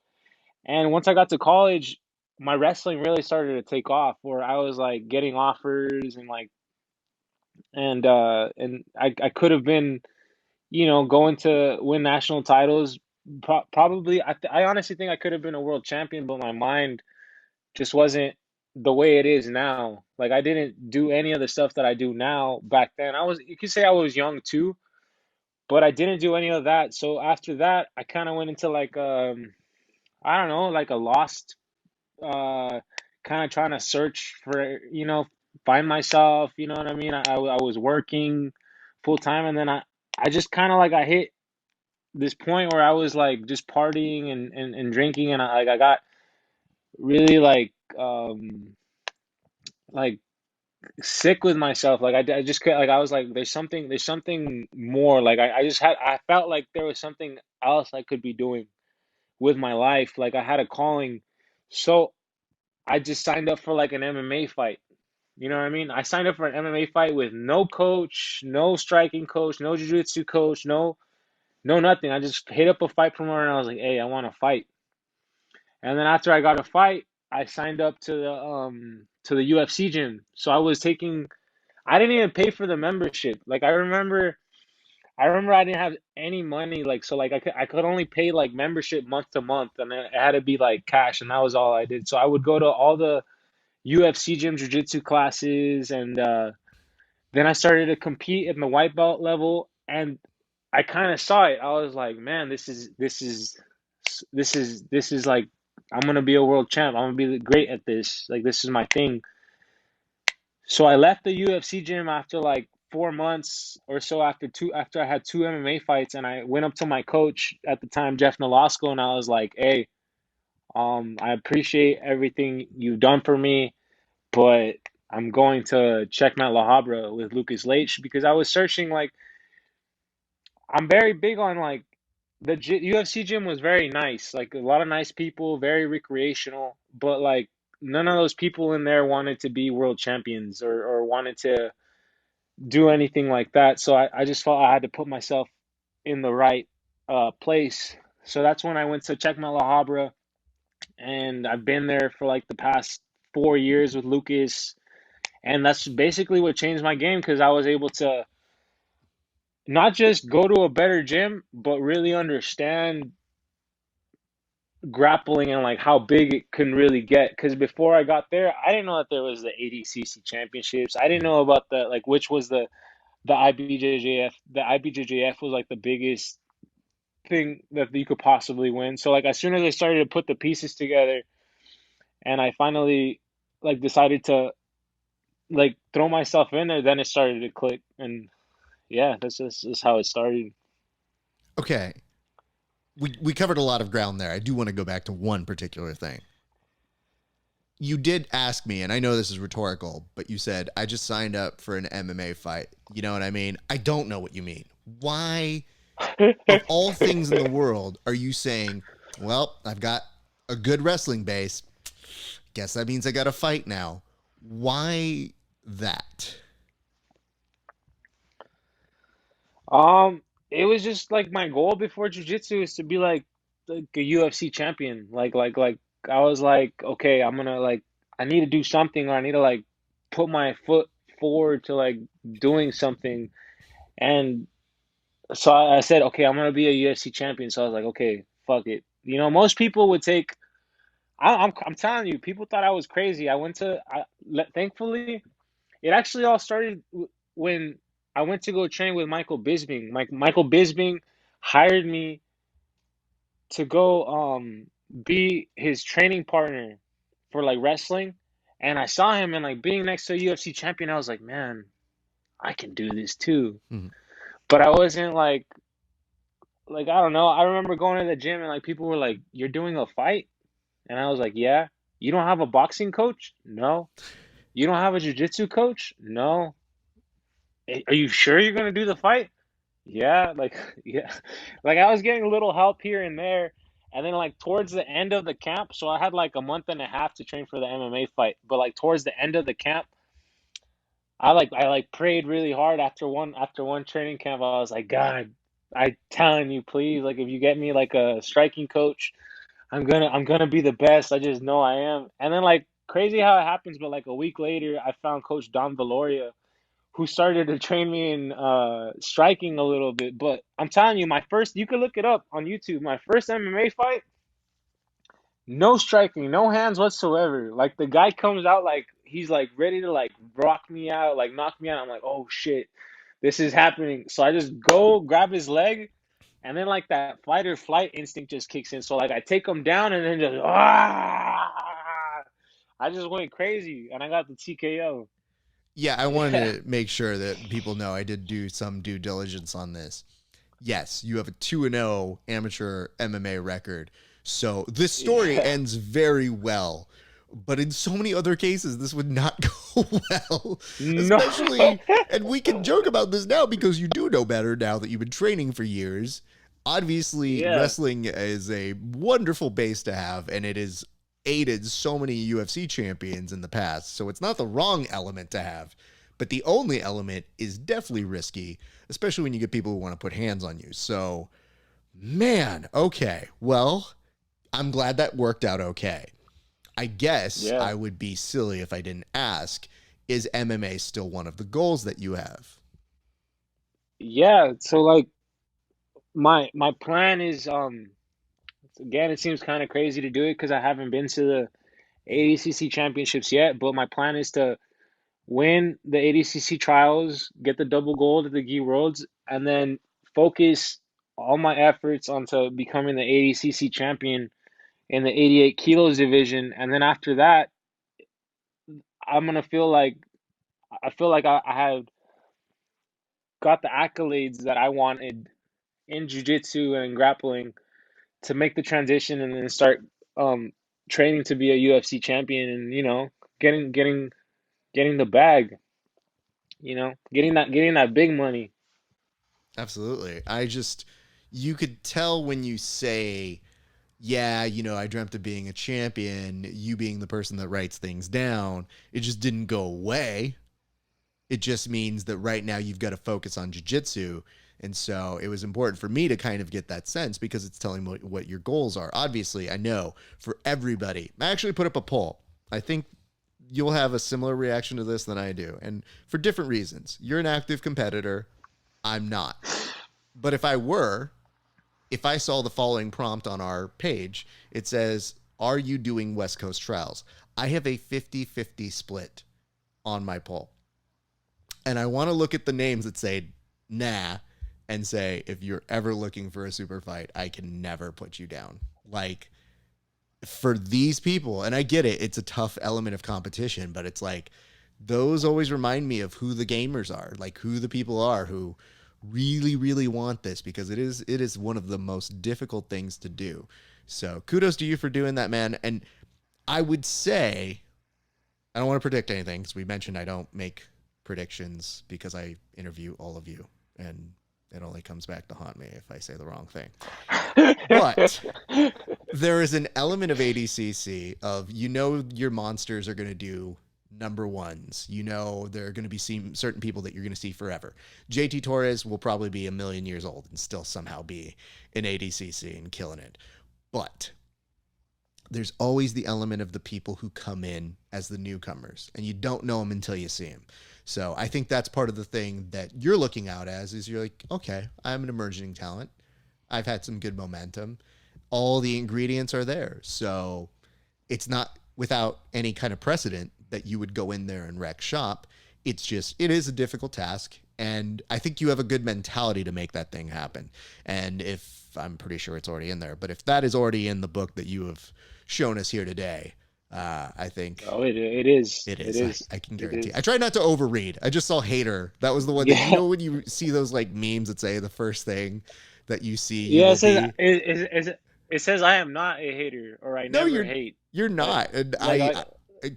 And once I got to college, my wrestling really started to take off where I was like getting offers and like and I could have been, going to win national titles. Probably I honestly think I could have been a world champion, but my mind just wasn't the way it is now. Like I didn't do any of the stuff that I do now back then. You could say I was young too, but I didn't do any of that. So after that, I kind of went into like I don't know, like a lost uh kind of trying to search for, find myself, you know what I mean? I was working full time, and then I just kind of like I hit this point where I was like just partying and drinking, and I got really like sick with myself. Like I just like I was like there's something more. Like I felt like there was something else I could be doing with my life. Like I had a calling. So I just signed up for like an MMA fight. You know what I mean? I signed up for an MMA fight with no coach, no striking coach, no jiu-jitsu coach, no nothing. I just hit up a fight promoter and I was like, "Hey, I want to fight." And then after I got a fight, I signed up to the UFC gym. So I didn't even pay for the membership. Like I remember I didn't have any money, like so like I could only pay like membership month to month, and it had to be like cash, and that was all I did. So I would go to all the UFC gym jiu-jitsu classes, and then I started to compete at the white belt level, and I kind of saw it. I was like, man, this is like I'm gonna be a world champ. I'm gonna be great at this. Like this is my thing. So I left the UFC gym after like 4 months or so after I had two MMA fights, and I went up to my coach at the time, Jeff Nolasco, and I was like, hey, I appreciate everything you've done for me, but I'm going to check my La Habra with Lucas Leite because I was searching like I'm very big on like UFC gym was very nice, like a lot of nice people, very recreational, but like none of those people in there wanted to be world champions or wanted to do anything like that. So I just felt I had to put myself in the right place. So that's when I went to check my La Habra, and I've been there for like the past 4 years with Lucas. And that's basically what changed my game because I was able to not just go to a better gym, but really understand grappling and like how big it can really get. Because before I got there, I didn't know that there was the ADCC championships. I didn't know about the like which was the IBJJF. The IBJJF was like the biggest thing that you could possibly win. So like as soon as I started to put the pieces together, and I finally like decided to like throw myself in there, then it started to click. And yeah, that's how it started. Okay. We covered a lot of ground there. I do want to go back to one particular thing. You did ask me, and I know this is rhetorical, but you said, I just signed up for an MMA fight. You know what I mean? I don't know what you mean. Why, of all things in the world, are you saying, well, I've got a good wrestling base. Guess that means I got to fight now. Why that? It was just like my goal before jiu-jitsu is to be like a UFC champion. Like I was like, okay, I'm gonna like I need to do something, or I need to like put my foot forward to like doing something. And so I said, okay, I'm gonna be a UFC champion. So I was like, okay, fuck it. Most people would take. I'm telling you, people thought I was crazy. Thankfully, it actually all started when I went to go train with Michael Bisping. Michael Bisping hired me to go be his training partner for like wrestling, and I saw him and like being next to a UFC champion. I was like, man, I can do this too. Mm-hmm. But I wasn't like I don't know. I remember going to the gym and like people were like, "You're doing a fight?" And I was like, "Yeah." You don't have a boxing coach? No. You don't have a jiu-jitsu coach? No. Are you sure you're gonna do the fight? Yeah, like yeah. Like I was getting a little help here and there. And then like towards the end of the camp, so I had like a month and a half to train for the MMA fight. But like towards the end of the camp, I prayed really hard after one training camp. I was like, God, I telling you, please, like if you get me like a striking coach, I'm gonna be the best. I just know I am. And then like crazy how it happens, but like a week later, I found Coach Don Valoria, who started to train me in striking a little bit. But I'm telling you, my first, you can look it up on YouTube. My first MMA fight, no striking, no hands whatsoever. Like the guy comes out like he's like ready to like rock me out, like knock me out. I'm like, oh shit, this is happening. So I just go grab his leg, and then like that fight or flight instinct just kicks in. So like I take him down, and then just I just went crazy, and I got the TKO. Yeah, I Yeah, wanted to make sure that people know I did do some due diligence on this. Yes, you have a 2-0 amateur MMA record. So this story yeah, ends very well. But in so many other cases, this would not go well. no, Especially, and we can joke about this now because you do know better now that you've been training for years. Obviously, yeah, wrestling is a wonderful base to have, and it has aided so many UFC champions in the past. So it's not the wrong element to have. But the only element is definitely risky, especially when you get people who want to put hands on you. So, man, okay. Well, I'm glad that worked out okay. I guess yeah, I would be silly if I didn't ask, is MMA still one of the goals that you have? yeah. So like my plan is again, it seems kind of crazy to do it because I haven't been to the ADCC championships yet, but my plan is to win the ADCC trials, get the double gold at the Gi Worlds, and then focus all my efforts onto becoming the ADCC champion in the 88 kilos division. And then after that, I'm gonna feel like I have got the accolades that I wanted in jiu-jitsu and grappling to make the transition and then start um training to be a UFC champion and getting the bag, getting that big money. Absolutely. You could tell when you say, yeah, I dreamt of being a champion, you being the person that writes things down, it just didn't go away. It just means that right now you've got to focus on jiu-jitsu. And so it was important for me to kind of get that sense because it's telling me what your goals are. Obviously, I know for everybody, I actually put up a poll. I think you'll have a similar reaction to this than I do. And for different reasons. You're an active competitor. I'm not. But if I saw the following prompt on our page, it says, are you doing West Coast trials? I have a 50-50 split on my poll. And I want to look at the names that say, nah, and say, if you're ever looking for a super fight, I can never put you down. Like, for these people, and I get it, it's a tough element of competition, but it's like, those always remind me of who the gamers are, like who the people are who really, really want this, because it is one of the most difficult things to do. So kudos to you for doing that, man. And I would say, I don't want to predict anything because we mentioned I don't make predictions because I interview all of you, and it only comes back to haunt me if I say the wrong thing. But there is an element of ADCC of, your monsters are going to do number ones. There are going to be certain people that you're going to see forever. JT Torres will probably be a million years old and still somehow be in ADCC and killing it. But there's always the element of the people who come in as the newcomers, and you don't know them until you see them. So I think that's part of the thing that you're looking out as, is you're like, okay, I'm an emerging talent. I've had some good momentum. All the ingredients are there. So it's not without any kind of precedent that you would go in there and wreck shop. It's just, it is a difficult task. And I think you have a good mentality to make that thing happen. And I'm pretty sure it's already in there, but if that is already in the book that you have shown us here today, I think Oh, it is. it It is. is. I can It guarantee. is. I try not to overread. I just saw hater. That was the one that, Yeah. when you see those like memes that say the first thing that you see, you Yeah, will be. it says I am not a hater or I No, never hate. you're Like not. And like I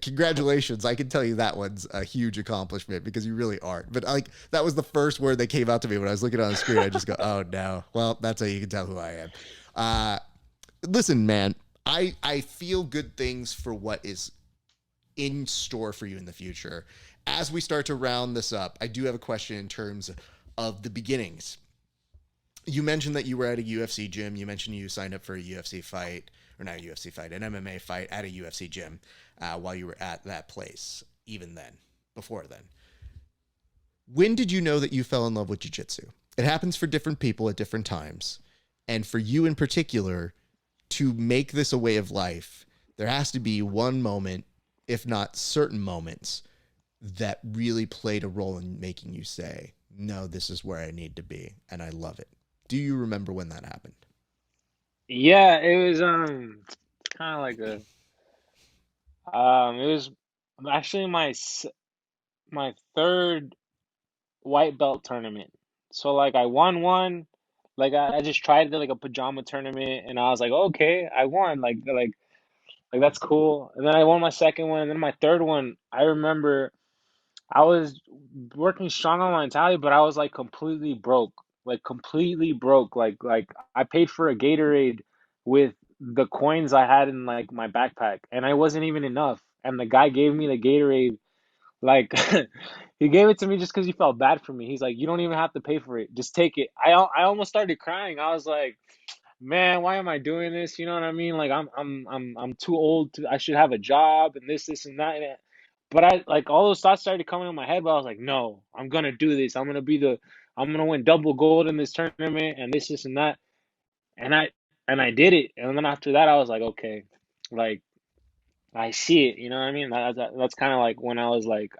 congratulations. I can tell you that one's a huge accomplishment because you really aren't. But like, that was the first word that came out to me when I was looking on the screen. I just go, oh no. Well, that's how you can tell who I am. Listen, man, I feel good things for what is in store for you in the future. As we start to round this up, I do have a question in terms of the beginnings. You mentioned that you were at a UFC gym. You mentioned you signed up for a UFC fight, or not a UFC fight, an MMA fight at a UFC gym while you were at that place, even then, before then. When did you know that you fell in love with jiu-jitsu? It happens for different people at different times. And for you in particular, to make this a way of life, there has to be one moment, if not certain moments, that really played a role in making you say, no, this is where I need to be, and I love it. Do you remember when that happened? Yeah, it was kind of like a it was actually my third white belt tournament. So like I won one, like I just tried like a pajama tournament, and I was like, okay, I won, like that's cool. And then I won my second one, and then my third one, I remember I was working strong on my mentality, but I was like completely broke. Like I paid for a Gatorade with the coins I had in like my backpack, and I wasn't even enough. And the guy gave me the Gatorade, like he gave it to me just because he felt bad for me. He's like, you don't even have to pay for it, just take it. I almost started crying. I was like, man, why am I doing this? You know what I mean? Like I'm too old to, I should have a job and this and that. But I like all those thoughts started coming in my head, but I was like, no, I'm gonna do this. I'm gonna win double gold in this tournament and this and that. And I did it. And then after that, I was like, okay, like I see it. You know what I mean? That's kind of like when I was like,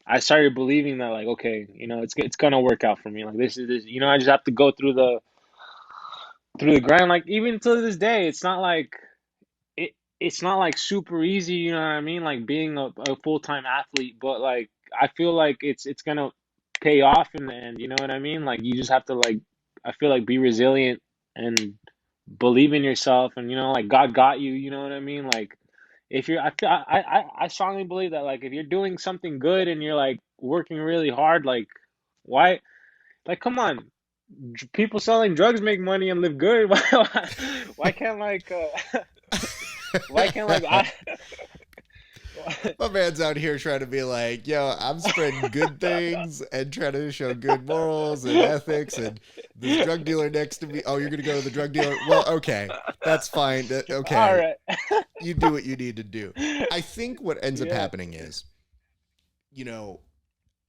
I started believing that like, okay, it's gonna work out for me. Like this. I just have to go through the grind. Like even to this day, it's not like super easy, you know what I mean? Like being a full-time athlete, but like I feel like it's gonna pay off in the end, you know what I mean? Like you just have to like I feel like be resilient and believe in yourself, and like God got you, you know what I mean? Like if you're I strongly believe that like if you're doing something good and you're like working really hard, like why like come on, people selling drugs make money and live good. Why can't like why can't like I My man's out here trying to be like, yo, I'm spreading good things and trying to show good morals and ethics. And this drug dealer next to me, oh, you're going to go to the drug dealer? Well, okay, that's fine. all Okay, right. you do what you need to do. I think what ends up Yeah. happening is, you know,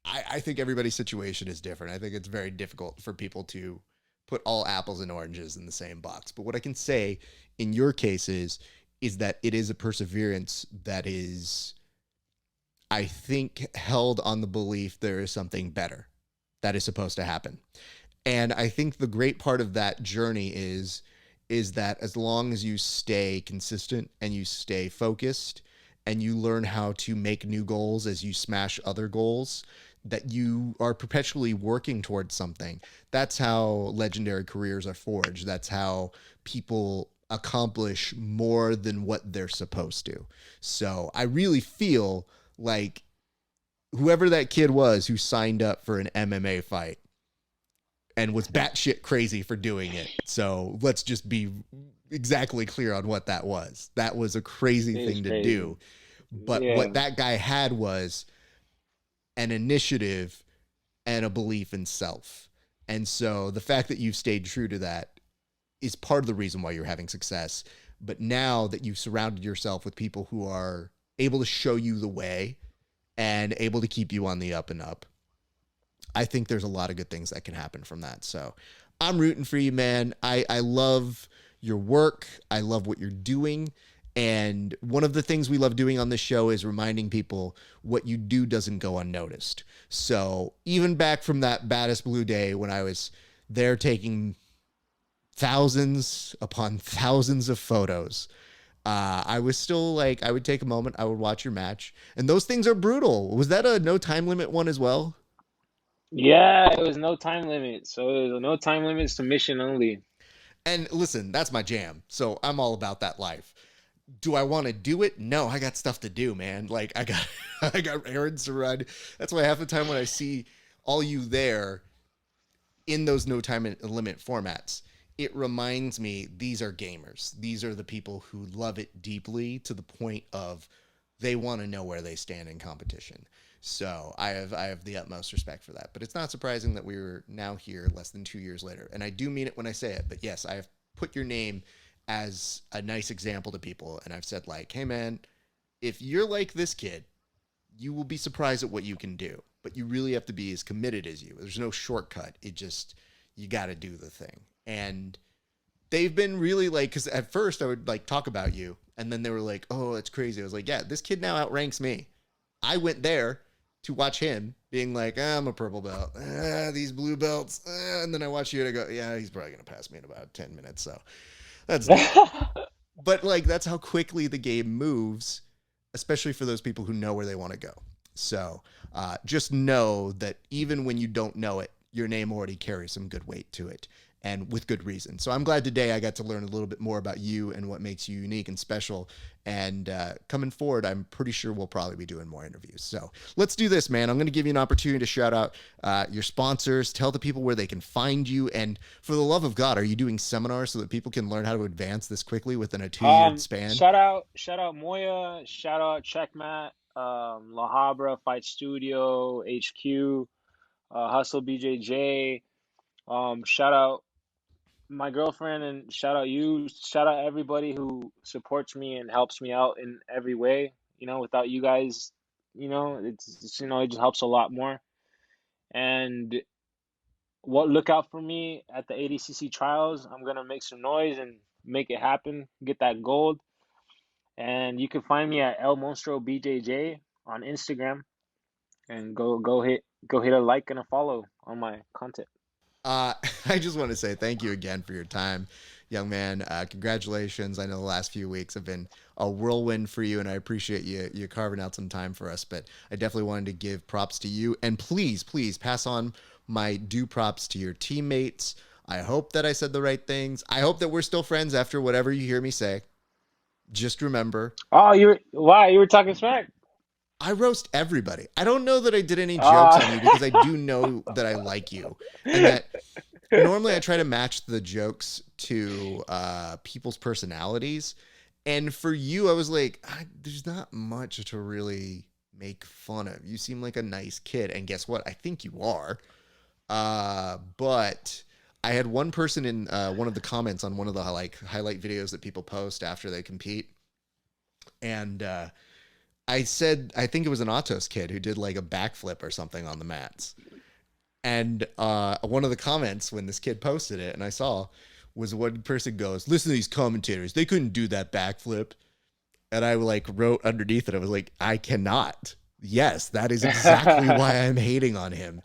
I think everybody's situation is different. I think it's very difficult for people to put all apples and oranges in the same box. But what I can say in your case is that it is a perseverance that is, I think, held on the belief there is something better that is supposed to happen. And I think the great part of that journey is that as long as you stay consistent and you stay focused and you learn how to make new goals as you smash other goals, that you are perpetually working towards something. That's how legendary careers are forged. That's how people accomplish more than what they're supposed to. So I really feel like whoever that kid was who signed up for an MMA fight and was batshit crazy for doing it. So let's just be exactly clear on what that was. That was a crazy It is thing to crazy. do. But Yeah. what that guy had was an initiative and a belief in self. And so the fact that you've stayed true to that is part of the reason why you're having success. But now that you've surrounded yourself with people who are able to show you the way and able to keep you on the up and up, I think there's a lot of good things that can happen from that. So I'm rooting for you, man. I love your work. I love what you're doing. And one of the things we love doing on this show is reminding people what you do doesn't go unnoticed. So even back from that Baddest Blue day when I was there taking thousands upon thousands of photos, I was still like, I would take a moment, I would watch your match. And those things are brutal. Was that a no time limit one as well? Yeah, it was no time limit. So it was no time limit submission only. And listen, that's my jam. So I'm all about that life. Do I want to do it? No, I got stuff to do, man. Like I got I got errands to run. That's why half the time when I see all you there in those no time limit formats, it reminds me these are gamers. These are the people who love it deeply to the point of they want to know where they stand in competition. So I have the utmost respect for that. But it's not surprising that we're now here less than 2 years later. And I do mean it when I say it. But yes, I have put your name as a nice example to people. And I've said, like, hey, man, if you're like this kid, you will be surprised at what you can do. But you really have to be as committed as you. There's no shortcut. You got to do the thing. And they've been really like, because at first I would like talk about you. And then they were like, oh, it's crazy. I was like, yeah, this kid now outranks me. I went there to watch him being like, I'm a purple belt. These blue belts. And then I watch you and I go, yeah, he's probably going to pass me in about 10 minutes. So that's but like, that's how quickly the game moves, especially for those people who know where they want to go. So just know that even when you don't know it, your name already carries some good weight to it, and with good reason. So I'm glad today I got to learn a little bit more about you and what makes you unique and special. And coming forward, I'm pretty sure we'll probably be doing more interviews. So let's do this, man. I'm going to give you an opportunity to shout out your sponsors, tell the people where they can find you. And for the love of God, are you doing seminars so that people can learn how to advance this quickly within a 2-year span? Shout out Moya, shout out Checkmat, La Habra, Fight Studio, HQ, Hustle BJJ. Shout out my girlfriend, and shout out you. Shout out everybody who supports me and helps me out in every way. Without you guys, it's it just helps a lot more. And look out for me at the ADCC trials. I'm gonna make some noise and make it happen, get that gold. And you can find me at El Monstro BJJ on Instagram, and go hit a like and a follow on my content. I just want to say thank you again for your time, young man. Congratulations. I know the last few weeks have been a whirlwind for you, and I appreciate you carving out some time for us. But I definitely wanted to give props to you. And please pass on my due props to your teammates. I hope that I said the right things. I hope that we're still friends after whatever you hear me say. Just remember. Oh, you were talking smack. I roast everybody. I don't know that I did any jokes on you because I do know that I like you. And that normally I try to match the jokes to people's personalities. And for you, I was like, there's not much to really make fun of. You seem like a nice kid. And guess what? I think you are. But I had one person in one of the comments on one of the highlight videos that people post after they compete. And I said, I think it was an Atos kid who did like a backflip or something on the mats. And one of the comments when this kid posted it, and I saw, was one person goes, listen to these commentators. They couldn't do that backflip. And I like wrote underneath it, I was like, I cannot. Yes, that is exactly why I'm hating on him.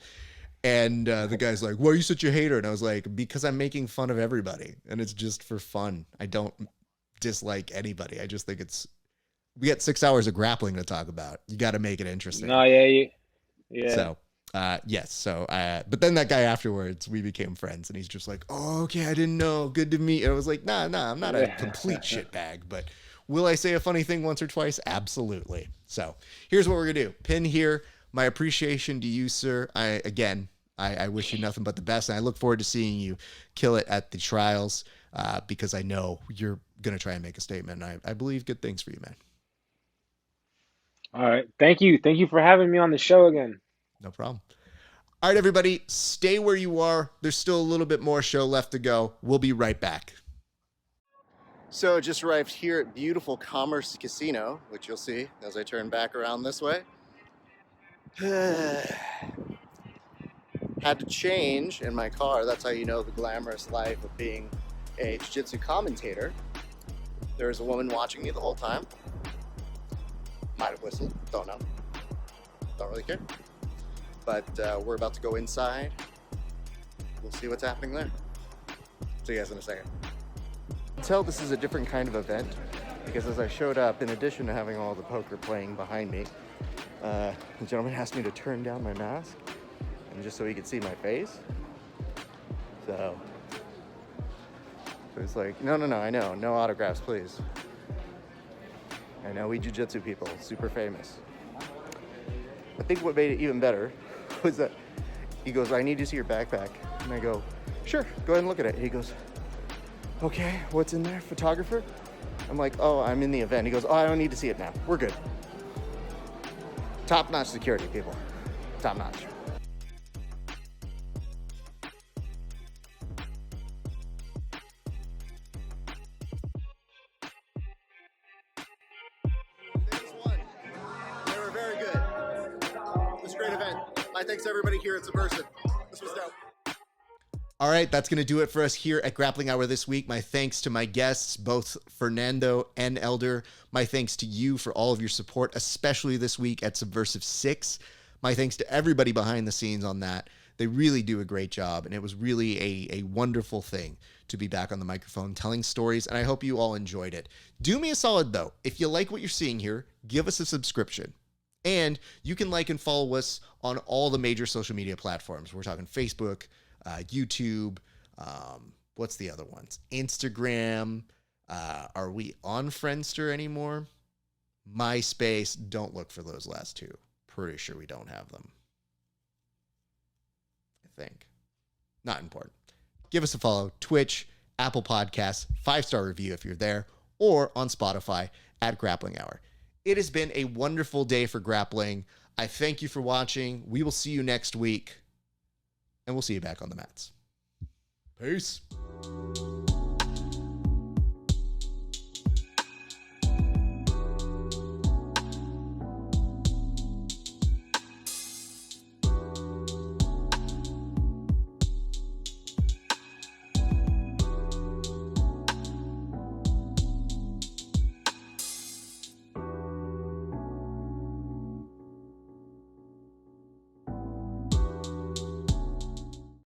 And the guy's like, why are you such a hater? And I was like, because I'm making fun of everybody. And it's just for fun. I don't dislike anybody. I just think we got 6 hours of grappling to talk about. You got to make it interesting. No, yeah. So, yes. So, but then that guy afterwards, we became friends, and he's just like, "Oh, okay, I didn't know. Good to meet." And I was like, "Nah, I'm not a complete shitbag, but will I say a funny thing once or twice? Absolutely." So, here's what we're gonna do. Pin here. My appreciation to you, sir. I wish you nothing but the best, and I look forward to seeing you kill it at the trials because I know you're gonna try and make a statement. And I believe good things for you, man. All right. Thank you for having me on the show again. No problem. All right, everybody, stay where you are. There's still a little bit more show left to go. We'll be right back. So just arrived here at beautiful Commerce Casino, which you'll see as I turn back around this way. Had to change in my car. That's how you know the glamorous life of being a jiu-jitsu commentator. There was a woman watching me the whole time. Might have whistled, don't know. Don't really care. But we're about to go inside. We'll see what's happening there. See you guys in a second. You can tell this is a different kind of event because as I showed up, in addition to having all the poker playing behind me, the gentleman asked me to turn down my mask and just so he could see my face. So it's like, no, I know. No autographs, please. I know we jiu-jitsu people, super famous. I think what made it even better was that he goes, I need to see your backpack. And I go, sure, go ahead and look at it. He goes, okay, what's in there, photographer? I'm like, oh, I'm in the event. He goes, oh, I don't need to see it now. We're good. Top-notch security, people. Top-notch. They were very good. It was a great event. My thanks to everybody here at Subversiv. This was dope. All right, that's going to do it for us here at Grappling Hour this week. My thanks to my guests, both Fernando and Elder. My thanks to you for all of your support, especially this week at Subversiv 6. My thanks to everybody behind the scenes on that. They really do a great job, and it was really a wonderful thing to be back on the microphone telling stories, and I hope you all enjoyed it. Do me a solid, though. If you like what you're seeing here, give us a subscription. And you can like and follow us on all the major social media platforms. We're talking Facebook, YouTube, what's the other ones? Instagram. Are we on Friendster anymore? MySpace. Don't look for those last two. Pretty sure we don't have them. I think. Not important. Give us a follow. Twitch, Apple Podcasts, 5-star review if you're there, or on Spotify at Grappling Hour. It has been a wonderful day for grappling. I thank you for watching. We will see you next week. And we'll see you back on the mats. Peace.